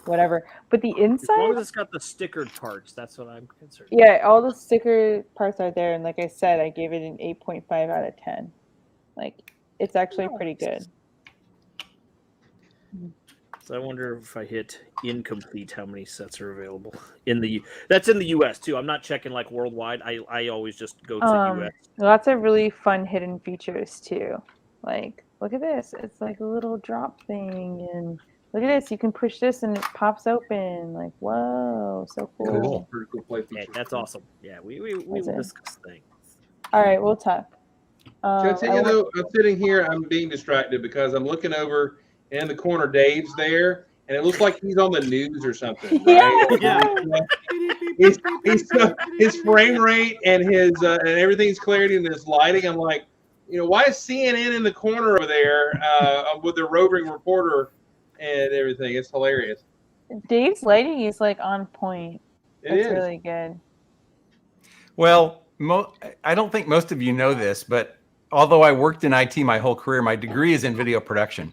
whatever. But the As long inside, as it's got the stickered parts, that's what I'm concerned. yeah, all the sticker parts are there, and like I said, I gave it an 8.5 out of 10. It's actually pretty good. So I wonder if I hit incomplete, how many sets are available that's in the U.S. too. I'm not checking worldwide. I always just go to U.S. Lots of really fun hidden features too. Look at this. It's like a little drop thing, and look at this. You can push this and it pops open. Cool. Whoa, so cool. Pretty cool play Yeah, feature. that's awesome. Yeah, we will That's it. discuss things. All right, we'll talk. Can I tell you though, I'm sitting here, I'm being distracted because I'm looking over in the corner. Dave's there, and it looks like he's on the news or something. Right? Yeah. His frame rate and his and everything's clarity and his lighting. I'm like, why is CNN in the corner over there with the roving reporter and everything? It's hilarious. Dave's lighting is on point. It It's is. really good. Well, I don't think most of you know this, but although I worked in IT my whole career, my degree is in video production.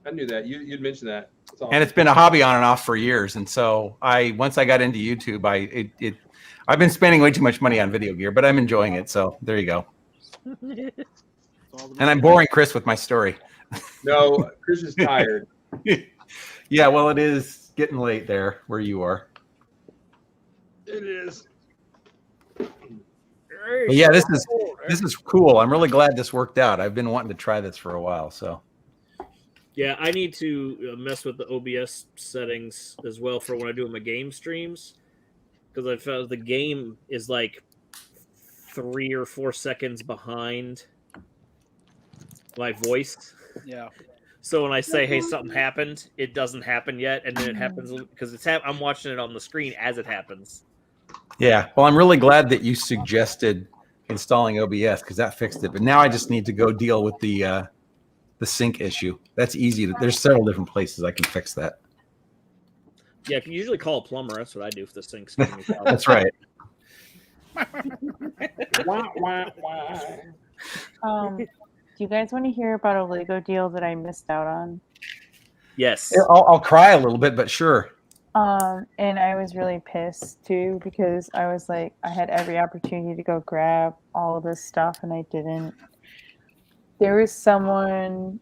I knew that. You'd mentioned that. It's awesome. And it's been a hobby on and off for years. And so once I got into YouTube, I've been spending way too much money on video gear, but I'm enjoying it. So there you go. And I'm boring Chris with my story. No, Chris is tired. Yeah, well, it is getting late there where you are. It is. But yeah, this is cool. I'm really glad this worked out. I've been wanting to try this for a while. So Yeah, I need to mess with the OBS settings as well for when I do my game streams, because I found the game is 3 or 4 seconds behind my voice. Yeah. So when I say, "Hey, something happened," it doesn't happen yet, and then it happens because I'm watching it on the screen as it happens. yeah, well, I'm really glad that you suggested installing OBS because that fixed it. But now I just need to go deal with the sync issue. That's easy. There's several different places I can fix that. Yeah, you can usually call a plumber. That's what I do if the sink's giving me problems. That's right. Wah, wah, wah. Do you guys want to hear about a Lego deal that I missed out on? Yes. I'll cry a little bit, but sure. And I was really pissed too because I was like, I had every opportunity to go grab all of this stuff and I didn't. There was someone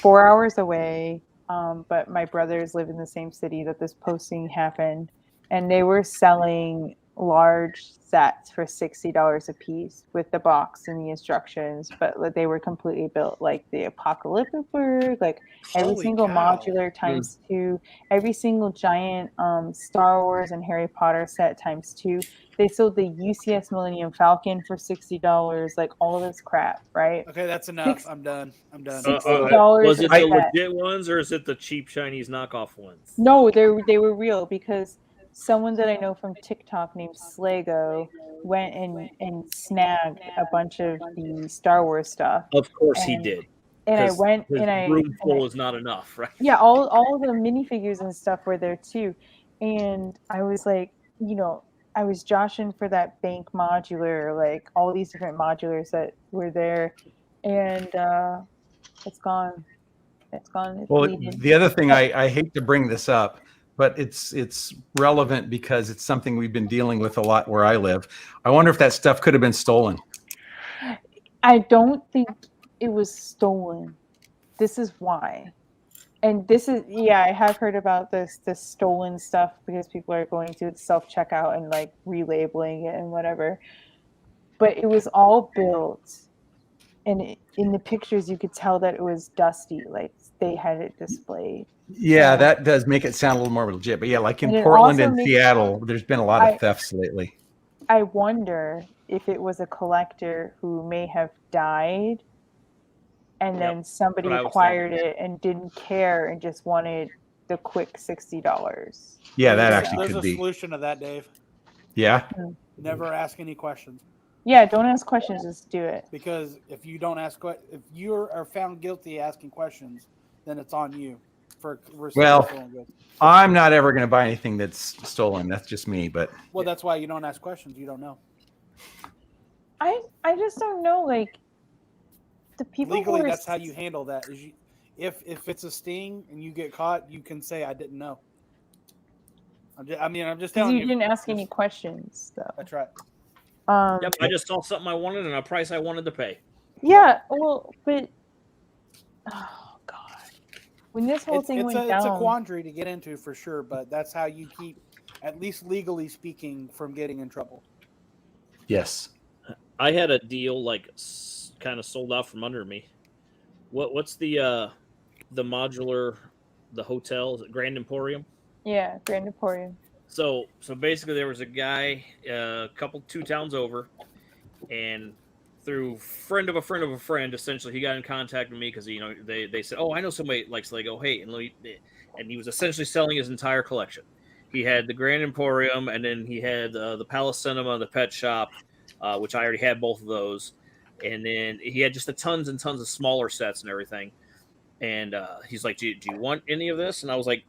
4 hours away, but my brothers live in the same city that this posting happened, and they were selling large sets for $60 a piece with the box and the instructions, but they were completely built like the apocalyptic bird, like every Holy single cow. modular times two, every single giant Star Wars and Harry Potter set times two. They sold the UCS Millennium Falcon for $60, like all this crap, right? Okay, that's enough. Six- I'm done. I'm done. $60 Was a it the set. legit ones or is it the cheap Chinese knockoff ones? No, they were real because someone that I know from TikTok named Slago went and snagged a bunch of the Star Wars stuff. Of course he And- did. And I 'cause went his and I room full is not enough, right? yeah, all the minifigures and stuff were there too. And I was like, you know, I was joshing for that bank modular, like all these different modulars that were there, and it's gone. It's gone. It's Well, leaving. the other thing, I hate to bring this up, but it's relevant because it's something we've been dealing with a lot where I live. I wonder if that stuff could have been stolen. I don't think it was stolen. This is why. And this is I have heard about this stolen stuff because people are going to self-checkout and like relabeling it and whatever. But it was all built, and in the pictures you could tell that it was dusty, like they had it displayed. Yeah, that does make it sound a little more legit. But yeah, like in And it Portland also and makes- Seattle, there's been a lot of thefts lately. I wonder if it was a collector who may have died and Yep, then somebody what I was acquired it and didn't care and just wanted the quick $60. Yeah, that There's- actually There's could a be. solution to that, Dave. Yeah. Never ask any questions, Yeah, don't ask questions, just do it. because if you don't ask, if you are found guilty asking questions, then it's on you for receiving Well, stolen goods. I'm not ever going to buy anything that's stolen. That's just me. But Well, that's why you don't ask questions. You don't know. I just don't know, like the people who Legally, are that's how you handle that. Is if it's a sting and you get caught, you can say I didn't know. I'm just 'cause telling you you. didn't ask any questions though. That's right. Yep, I just saw something I wanted and a price I wanted to pay. Yeah, well, but oh god, when this whole thing It's went a down, quandary to get into for sure, but that's how you keep, at least legally speaking, from getting in trouble. yes. I had a deal like kind of sold out from under me. What's the modular, the hotel? Is it Grand Emporium? yeah, Grand Emporium. So basically there was a guy two towns over, and through friend of a friend of a friend, essentially he got in contact with me because they said, oh, I know somebody that likes Lego. Hey, and he was essentially selling his entire collection. He had the Grand Emporium, and then he had the Palace Cinema, the Pet Shop, which I already had both of those, and then he had just tons and tons of smaller sets and everything. And he's like, do you want any of this? And I was like,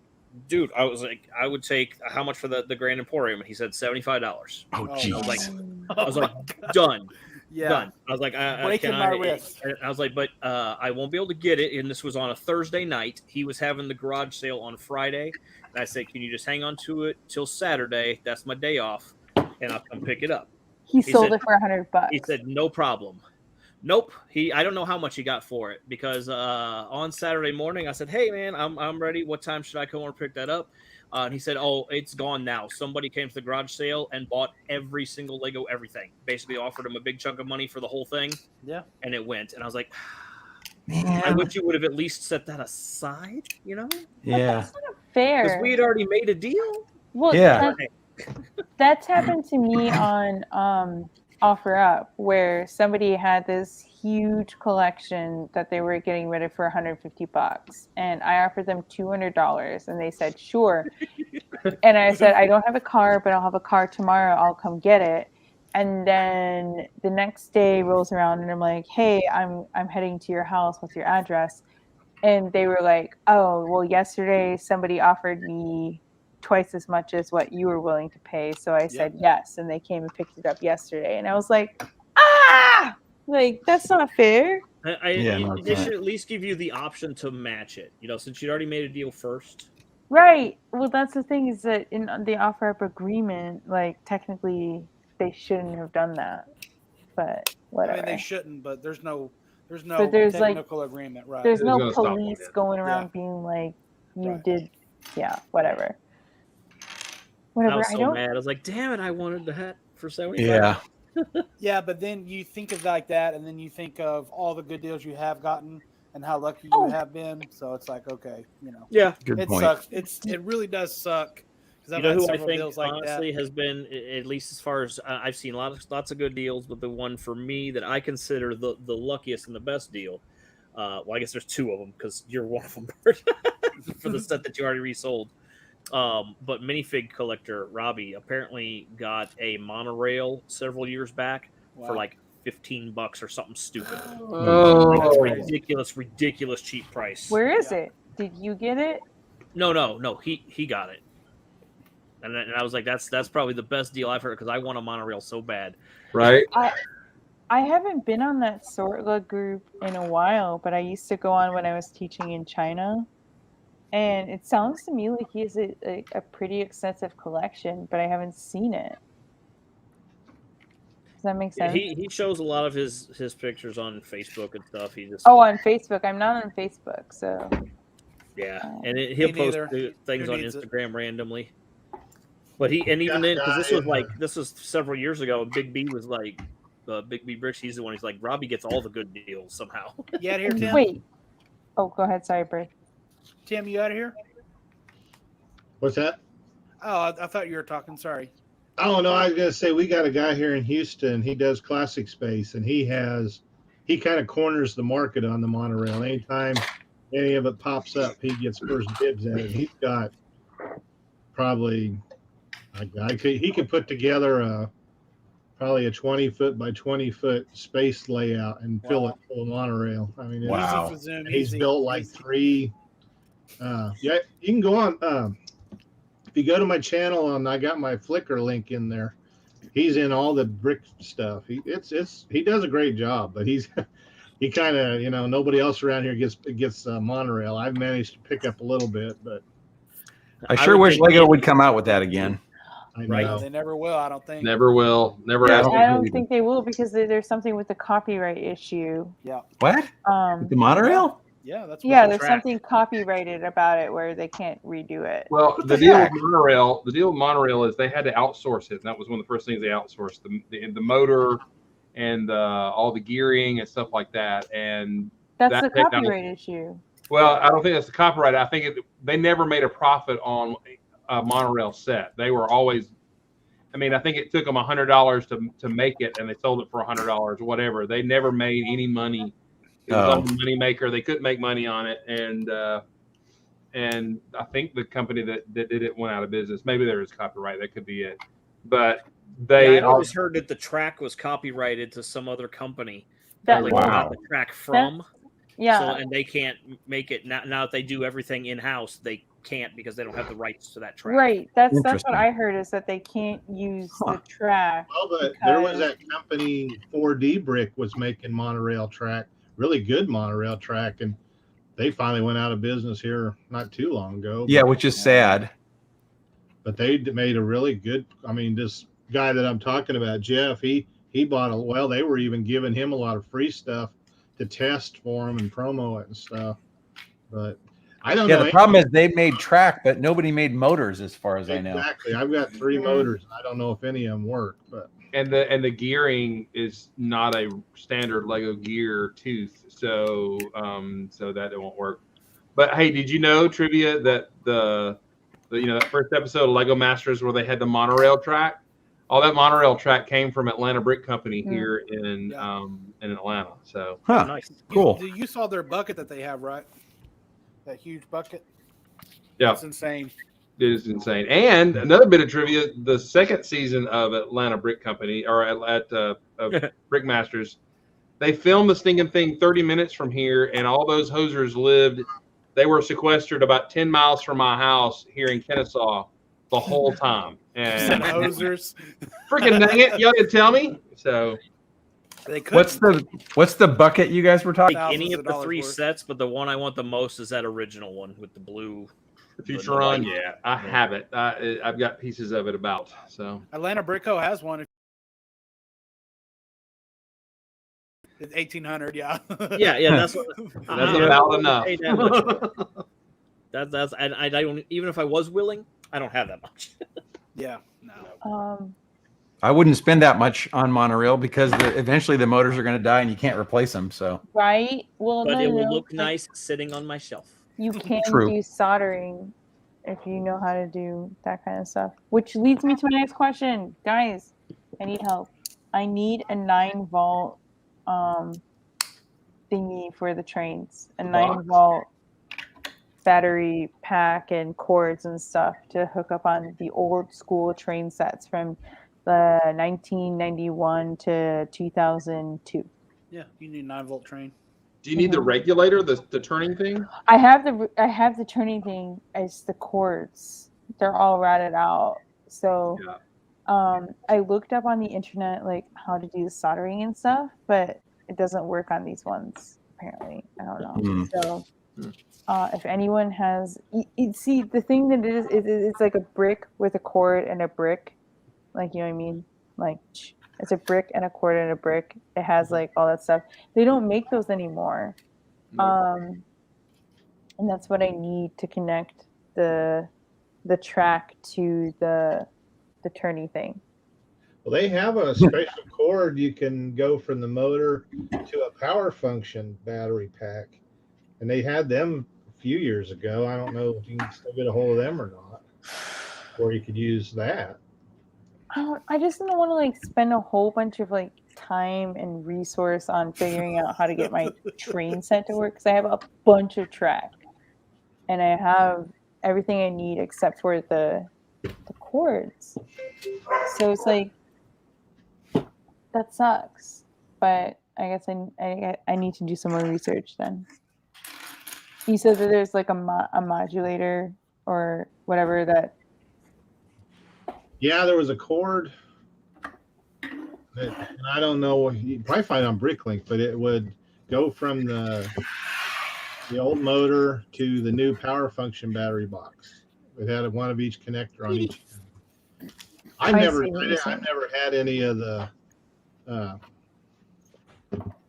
dude, I would take how much for the Grand Emporium? And he said $75. Oh, Oh, geez. I was like, done. Yeah. Done. I was like, Breaking my wrist. I was like, but I won't be able to get it. And this was on a Thursday night. He was having the garage sale on Friday. And I said, can you just hang on to it till Saturday? That's my day off, and I'll come pick it up. He sold said- it for $100. He said, no problem. Nope. I don't know how much he got for it, because on Saturday morning I said, hey man, I'm ready. What time should I come over and pick that up? And he said, oh, it's gone now. Somebody came to the garage sale and bought every single Lego everything. Basically offered him a big chunk of money for the whole thing. Yeah. And it went. And I was like, I Man. wish you would have at least set that aside, Yeah. Because Fair. we had already made a deal. Well, Yeah. that's happened to me on Offer Up, where somebody had this huge collection that they were getting rid of for $150, and I offered them $200, and they said sure. And I said, I don't have a car, but I'll have a car tomorrow. I'll come get it. And then the next day rolls around, and I'm like, hey, I'm heading to your house. What's your address? And they were like, oh, well, yesterday somebody offered me twice as much as what you were willing to pay. So I said yes, and they came and picked it up yesterday, and I was like, ah, like that's not fair. They should at least give you the option to match it. Since you'd already made a deal first. Right. Well, that's the thing is that in the offer up agreement, like technically they shouldn't have done that, but whatever. I mean, they shouldn't, but there's no But there's, technical agreement, right? There's It's no gonna stop police them. going around being like, you Right. did, whatever. I was so mad. I was like, damn it, I wanted the hat for 75. Yeah. Yeah, but then you think of like that, and then you think of all the good deals you have gotten and how lucky you have been. So it's like, okay, Yeah. Good it point. sucks. It really does suck. Because Who I think honestly has been, at least as far as I've seen lots of good deals, but the one for me that I consider the luckiest and the best deal. Well, I guess there's two of them because you're one of them, Bert, for the set that you already resold. But minifig collector Robbie apparently got a monorail several years back for like $15 or something stupid. That's a ridiculous cheap price. Where is it? Did you get it? No. He got it. And I was like, that's probably the best deal I've heard because I want a monorail so bad. Right. I haven't been on that Sortla group in a while, but I used to go on when I was teaching in China. And it sounds to me like he has a pretty extensive collection, but I haven't seen it. Does that make sense? He shows a lot of his pictures on Facebook and stuff. He just on Facebook. I'm not on Facebook, so and he'll post things on Instagram randomly. But even then, because this was several years ago, and Big B was like, Big B Bricks. He's the one. He's like, Robbie gets all the good deals somehow. You out here, Tim? Wait. Oh, go ahead. Sorry, Bert. Tim, you out of here? What's that? Oh, I thought you were talking. Sorry. Oh no, I was gonna say we got a guy here in Houston. He does classic space, and he kind of corners the market on the monorail. Anytime any of it pops up, he gets first dibs at it. He's got probably he could put together probably a 20-foot by 20-foot space layout and fill it full of monorail. I mean, Wow. He's built like three. You can go on. If you go to my channel, and I got my Flickr link in there, he's in all the brick stuff. He does a great job, but he kind of nobody else around here gets monorail. I've managed to pick up a little bit, but I sure wish Lego would come out with that again. I know. They never will. I don't think. Never will. Never. I don't think they will because there's something with the copyright issue. Yeah. What? The monorail? Yeah, that's there's something copyrighted about it where they can't redo it. Well, the deal with monorail is they had to outsource it. And that was one of the first things they outsourced, the motor and all the gearing and stuff like that. And that's the copyright issue. Well, I don't think that's the copyright. I think they never made a profit on a monorail set. They were always, I think it took them $100 to make it, and they sold it for $100 or whatever. They never made any money. It was all a money maker. They couldn't make money on it, and I think the company that did it went out of business. Maybe there is copyright. That could be it. But I always heard that the track was copyrighted to some other company. That the track from. Yeah. So, and they can't make it now that they do everything in house. They can't because they don't have the rights to that track. Right. That's what I heard is that they can't use the track. Well, but there was that company 4D Brick was making monorail track, really good monorail track, and they finally went out of business here not too long ago. Yeah, which is sad. But they made a really good. This guy that I'm talking about, Jeff, he bought they were even giving him a lot of free stuff to test for him and promo it and stuff. But I don't know. Yeah, the problem is they made track, but nobody made motors as far as I know. Exactly. I've got 3 motors. I don't know if any of them work, but and the gearing is not a standard Lego gear tooth, so that it won't work. But hey, did you know trivia that that first episode of Lego Masters where they had the monorail track? All that monorail track came from Atlanta Brick Company here in Atlanta. So nice, cool. You saw their bucket that they have, right? That huge bucket. Yeah, that's insane. It is insane. And another bit of trivia: the second season of Atlanta Brick Company, or at Brick Masters, they filmed the stinking thing 30 minutes from here, and all those hosers lived. They were sequestered about 10 miles from my house here in Kennesaw. the whole time. Some And hosers. freaking dang it, y'all didn't tell me. So They couldn't. What's the bucket you guys were talking? Like any Thousands of of the dollars three worth. sets, but the one I want the most is that original one with the blue. the future run, yeah, I have it. I've got pieces of it about. So Atlanta Brico has one. It's 1800, yeah. Yeah, that's what, that's I about wouldn't enough. pay that much for it. That's and I don't, even if I was willing, I don't have that much. Yeah, no. I wouldn't spend that much on monorail because eventually the motors are going to die and you can't replace them. So Right? Well, But no, it no, will no. look Like, nice sitting on my shelf. you can True. do soldering if you know how to do that kind of stuff. Which leads me to my next question. Guys, I need help. I need a 9-volt thingy for the trains. A 9-volt battery pack and cords and stuff to hook up on the old school train sets from the 1991 to 2002. Yeah, you need a 9-volt train. Do you need the regulator, the turning thing? I have the turning thing as the cords. They're all routed out. So Yeah. I looked up on the internet like how to do the soldering and stuff, but it doesn't work on these ones apparently. I don't know. So if anyone has, see the thing that it is, it's like a brick with a cord and a brick, like, you know what I mean? Like it's a brick and a cord and a brick. It has like all that stuff. They don't make those anymore. And that's what I need to connect the track to the turning thing. Well, they have a special cord you can go from the motor to a power function battery pack, and they had them a few years ago. I don't know if you can still get a hold of them or not, or you could use that. I just don't want to like spend a whole bunch of like time and resource on figuring out how to get my train set to work because I have a bunch of track and I have everything I need except for the cords. So it's like that sucks. But I guess I need to do some more research then. You said that there's like a modulator or whatever that. Yeah, there was a cord. And I don't know. You probably find it on Bricklink, but it would go from the old motor to the new power function battery box. It had one of each connector on each. I've never had any of the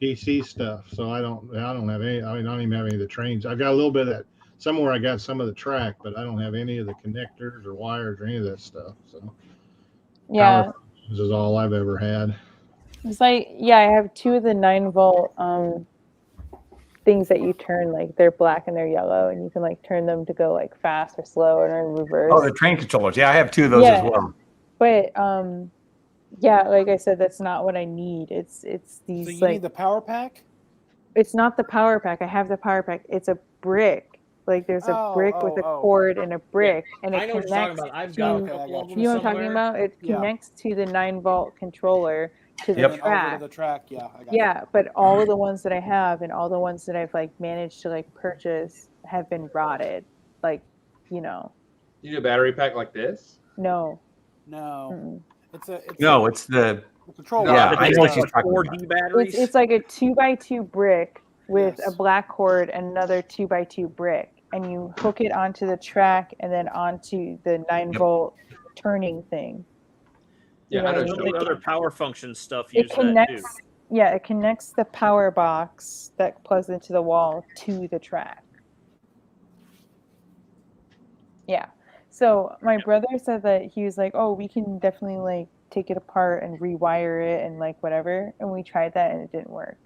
PC stuff, so I don't have any. I mean, I don't even have any of the trains. I've got a little bit of that somewhere. I got some of the track, but I don't have any of the connectors or wires or any of that stuff. So yeah, this is all I've ever had. It's like, yeah, I have 2 of the 9-volt things that you turn, like they're black and they're yellow, and you can like turn them to go like fast or slow or in reverse. Oh, the train controllers. Yeah, I have 2 of those as well. But yeah, like I said, that's not what I need. It's these So you like need the power pack? It's not the power pack. I have the power pack. It's a brick. Like there's a brick with a cord and a brick, and it I know what you're talking connects about. I've to. got a couple of them You know what I'm talking somewhere. about? It connects to the 9-volt controller to the And then track. over to the track, yeah. I got Yeah, but all of the ones that I have and all the ones that I've like managed to like purchase have been rotted. Like, you know. You need a battery pack like this? No. No. Mm-mm. It's the control. Yeah, I know what she's like talking 4D about. batteries. It's like a 2x2 brick with a black cord and another 2x2 brick, and you hook it onto the track and then onto the 9-volt turning thing. Yeah, I know. Some of the other power function stuff It use that connects. too. Yeah, it connects the power box that plugs into the wall to the track. Yeah. So my brother said that he was like, "Oh, we can definitely like take it apart and rewire it and like whatever." And we tried that and it didn't work.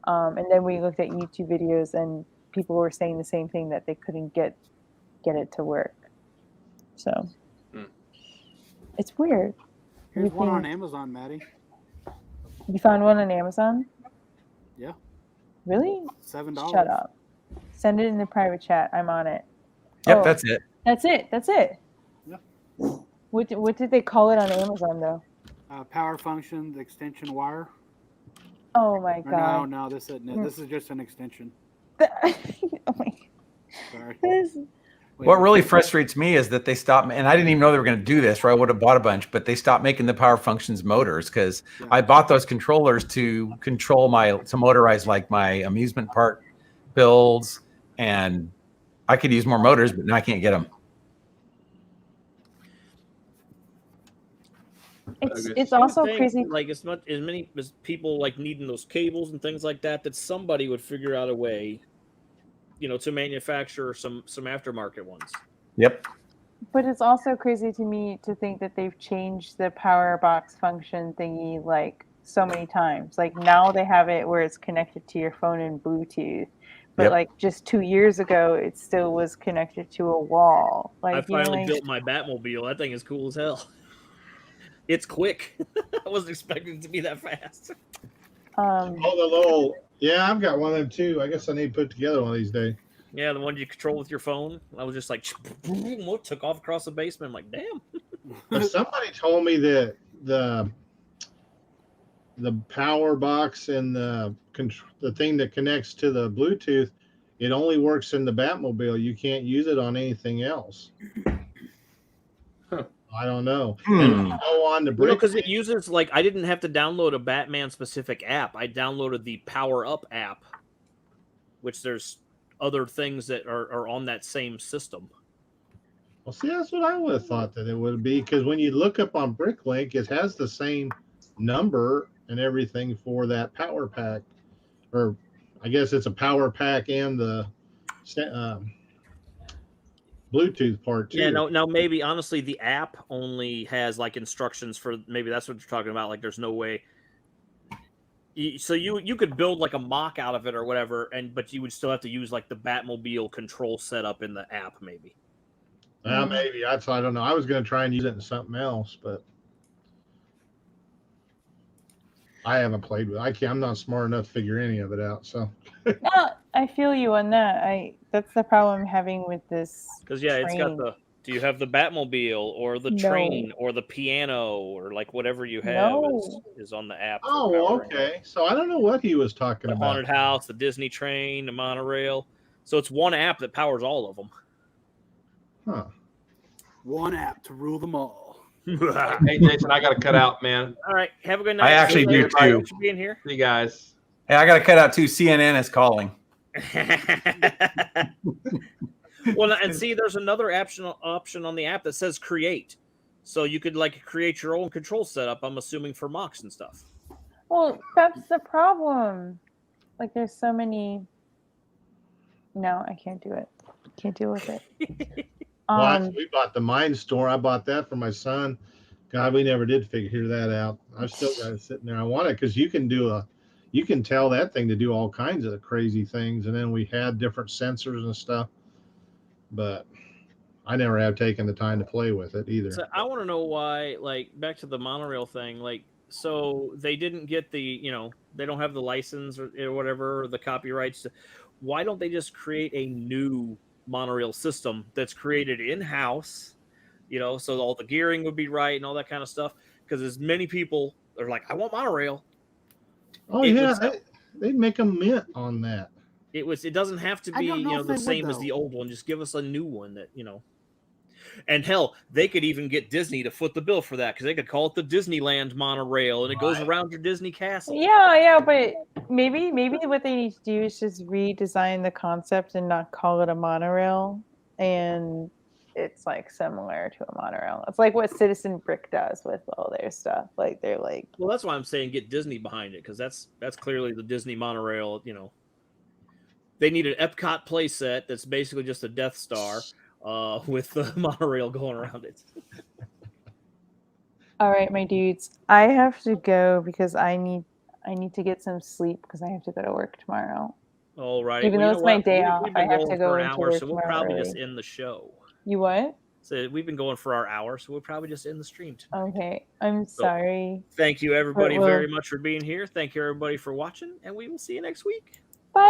And then we looked at YouTube videos and people were saying the same thing, that they couldn't get it to work. So it's weird. Here's one on Amazon, Maddie. You found one on Amazon? Yeah. Really? $7. Shut up. Send it in the private chat. I'm on it. Yep, that's it. That's it. Yeah. What did they call it on Amazon though? Power function, the extension wire. Oh my god. No, this isn't it. This is just an extension. Oh my. Sorry. What really frustrates me is that they stopped, and I didn't even know they were going to do this, or I would have bought a bunch, but they stopped making the Power Functions motors because Yeah. I bought those controllers to control to motorize like my amusement park builds, and I could use more motors, but now I can't get them. It's also crazy. Like as many as people like needing those cables and things like that, that somebody would figure out a way, to manufacture some aftermarket ones. Yep. But it's also crazy to me to think that they've changed the power box function thingy like so many times. Like now they have it where it's connected to your phone and Bluetooth. But like just 2 years ago, it still was connected to a wall. Like I finally built my Batmobile. That thing is cool as hell. It's quick. I wasn't expecting it to be that fast. I've got one of them too. I guess I need to put together one of these days. Yeah, the one you control with your phone. I was just like, took off across the basement. I'm like, damn. But somebody told me that the power box and the thing that connects to the Bluetooth, it only works in the Batmobile. You can't use it on anything else. I don't know. And go on the because it uses I didn't have to download a Batman specific app. I downloaded the Power Up app, which there's other things that are on that same system. Well, see, that's what I would have thought that it would be, because when you look up on Bricklink, it has the same number and everything for that power pack, or I guess it's a power pack and the Bluetooth part too. Yeah, now maybe honestly the app only has instructions for, maybe that's what you're talking about. Like there's no way. So you could build a mock out of it or whatever, but you would still have to use the Batmobile control setup in the app, maybe. Maybe I don't know. I was going to try and use it in something else, but I haven't played with it. I'm not smart enough to figure any of it out. So I feel you on that. That's the problem I'm having with this. Because it's got do you have the Batmobile or the train or the piano or whatever you have is on the app? Oh, okay. So I don't know what he was talking about. The haunted house, the Disney train, the monorail. So it's one app that powers all of them. Huh. One app to rule them all. Hey, Jason, I got to cut out, man. All right. Have a good night. I actually do too. Thanks for being here. See you guys. Hey, I got to cut out too. CNN is calling. Well, and see, there's another option on the app that says create. So you could create your own control setup, I'm assuming, for mocks and stuff. Well, that's the problem. There's so many. No, I can't do it. Can't deal with it. We bought the Mind Store. I bought that for my son. God, we never did figure that out. I've still got it sitting there. I want it because you can tell that thing to do all kinds of crazy things. And then we had different sensors and stuff, but I never have taken the time to play with it either. So I want to know why, back to the monorail thing, so they didn't get the, they don't have the license or whatever, or the copyrights. Why don't they just create a new monorail system that's created in-house, so all the gearing would be right and all that kind of stuff? Because as many people are I want monorail. Oh, they'd make a mint on that. It doesn't have to be the same as the old one. Just give us a new one that and hell, they could even get Disney to foot the bill for that, because they could call it the Disneyland monorail and it goes around your Disney castle. Yeah, but maybe what they need to do is just redesign the concept and not call it a monorail, and it's similar to a monorail. It's what Citizen Brick does with all their stuff. They're well, that's why I'm saying get Disney behind it, because that's clearly the Disney monorail. They need an Epcot playset that's basically just a Death Star with the monorail going around it. All right, my dudes, I have to go because I need to get some sleep because I have to go to work tomorrow. All right. Even though it's my day off, I have to go into work so we'll probably early. just end the show. You what? So we've been going for our hour, so we'll probably just end the stream tonight. Okay, I'm sorry. Thank you, everybody, very much for being here. Thank you, everybody, for watching, and we will see you next week.